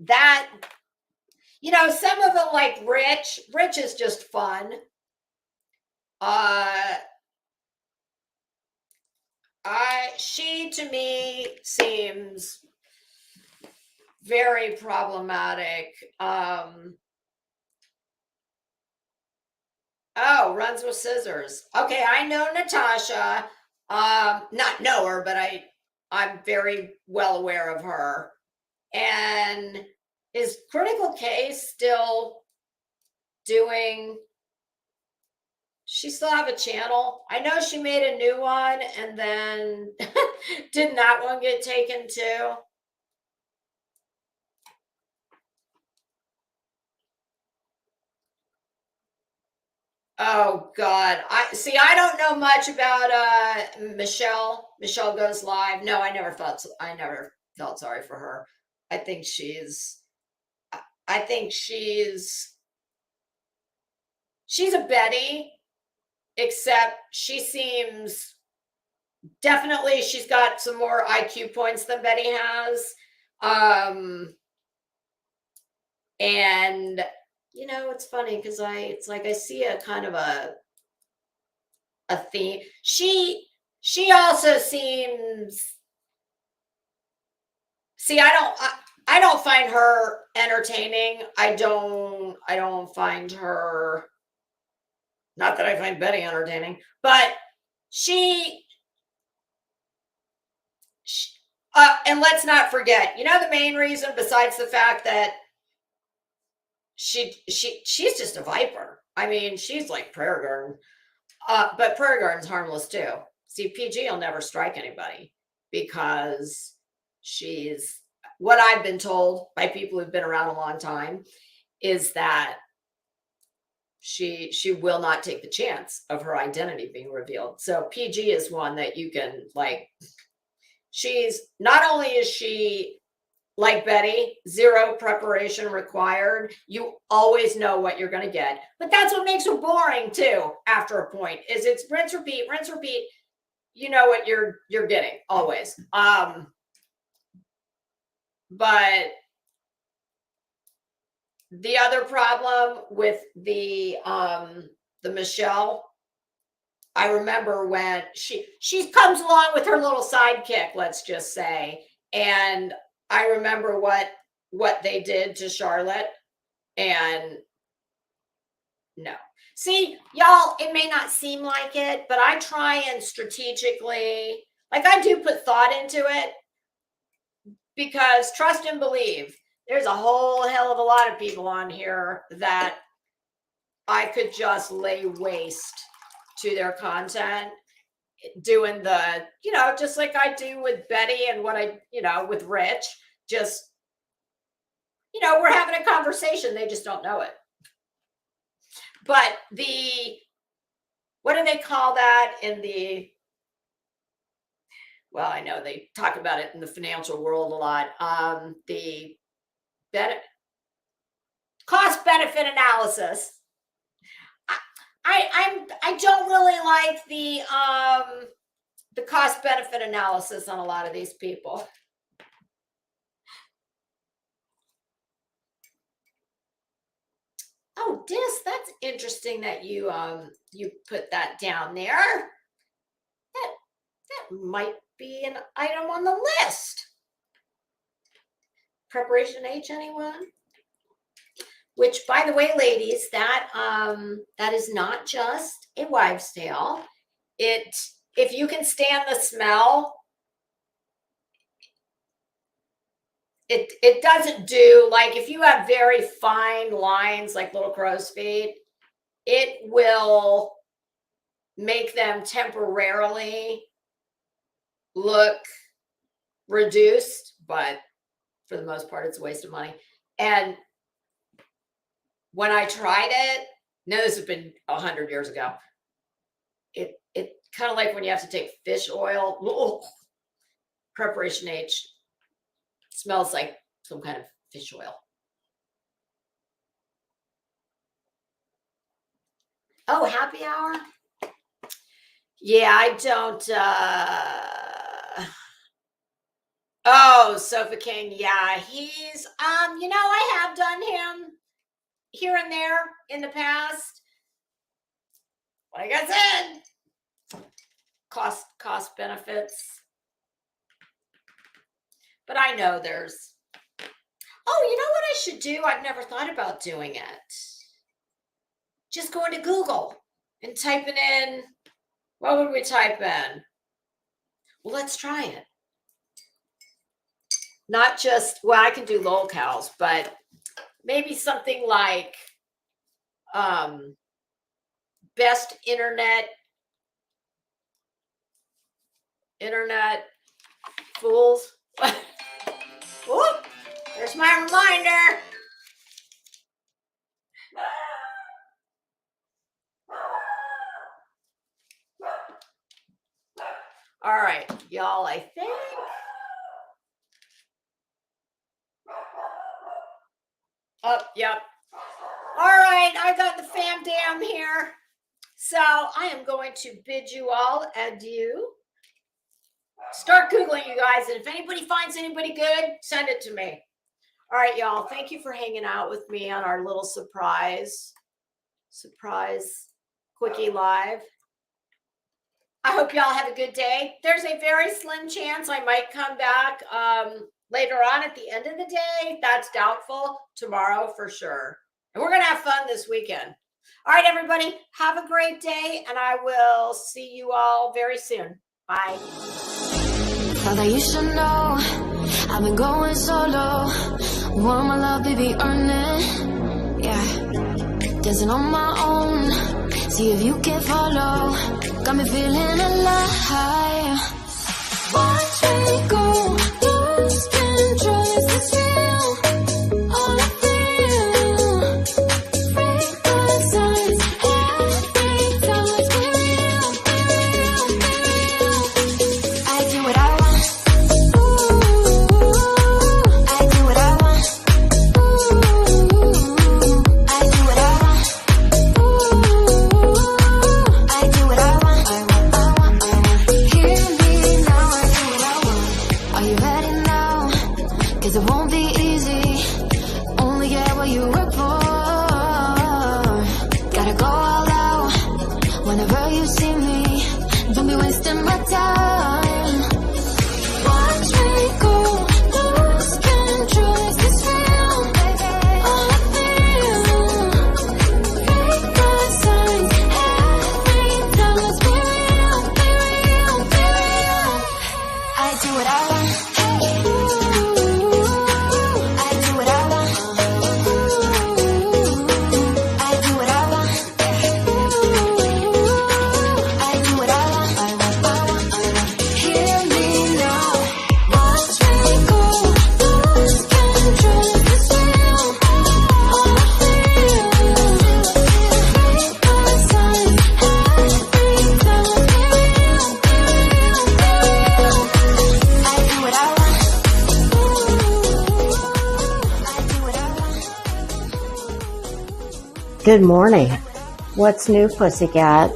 that some of them, like Rich is just fun. She to me seems very problematic. Oh, runs with scissors. Okay, I know Natasha. Not know her, but I'm very well aware of her. And is Critical Case still doing? She still have a channel? I know she made a new one, and then didn't that one get taken too? Oh God. I don't know much about Michelle. Michelle Goes Live. No, I never felt sorry for her. I think she's a Betty, except she's got some more IQ points than Betty has. And it's funny because it's like I see a kind of a theme. She also seems. See, I don't find her entertaining. I don't find her. Not that I find Betty entertaining, but she and let's not forget, the main reason, besides the fact that she's just a viper. I mean, she's like Prayer Garden, but Prayer Garden's harmless too. See, PG will never strike anybody because she's, what I've been told by people who've been around a long time, is that she will not take the chance of her identity being revealed. So PG is one that you can, like, she's not only is she like Betty, zero preparation required. You always know what you're going to get. But that's what makes her boring too. After a point, is it's rinse, repeat, rinse, repeat. You know what you're getting always. But the other problem with the Michelle, I remember when she comes along with her little sidekick, let's just say, and I remember what they did to Charlotte, and no. See, y'all, it may not seem like it, but I try and strategically, like, I do put thought into it, because trust and believe, there's a whole hell of a lot of people on here that I could just lay waste to their content, doing the, just like I do with Betty and what I, with Rich, just, we're having a conversation. They just don't know it. But what do they call that in the, well, I know they talk about it in the financial world a lot. The cost benefit analysis. I don't really like the cost benefit analysis on a lot of these people. Oh, that's interesting that you put that down there. That might be an item on the list. Preparation H, anyone? Which, by the way, ladies, that is not just a wives' tale. If you can stand the smell, it doesn't do, like, if you have very fine lines like little crow's feet, it will make them temporarily look reduced, but for the most part, it's a waste of money. And when I tried it, No, this has been 100 years ago. It kind of like when you have to take fish oil. Ugh. Preparation H smells like some kind of fish oil. Oh, happy hour? Yeah, I don't. Oh, Sofa King. Yeah, he's. I have done him here and there in the past. Like I said, cost benefits. But I know there's. Oh, you know what I should do? I've never thought about doing it. Just going to Google and typing in, what would we type in? Well, let's try it. Not just, well, I can do lolcows, but maybe something like best internet fools. Whoop, there's my reminder. All right, y'all, I think. Oh, yep. All right, I got the fam dam here. So I am going to bid you all adieu. Start Googling, you guys. And if anybody finds anybody good, send it to me. All right, y'all. Thank you for hanging out with me on our little surprise quickie live. I hope y'all have a good day. There's a very slim chance I might come back later on at the end of the day. That's doubtful. Tomorrow for sure. And we're going to have fun this weekend. All right, everybody. Have a great day. And I will see you all very soon. Bye. Father, you should know I've been going solo. Want my love, baby, earn it. Yeah. Dancing on my own. See if you can follow. Got me feeling alive. Watch me go. Lose control. Is this real? All I feel. Break the signs. Every time let's be real. Be real. Be real. I do what I want. Ooh. I do what I want. Ooh. I do what I want. I do what I want. Hear me now, I do what I want. Are you ready now? 'Cause it won't be easy. Only get what you work for. Gotta go all out whenever you see me. Don't be wasting my time. Watch me go. Lose control. Is this real? All I feel. Break the signs. Every time let's be real. Be real. Be real. I do what I want. Ooh. I do what I want. Ooh. I do what I want. Ooh. I do what I want. Hear me now. Watch me go. Lose control. Is this real? All I feel. Break the signs. Every time let's be real. Be real. Be real. I do what I want. I do what I want. Good morning. What's new, pussycat?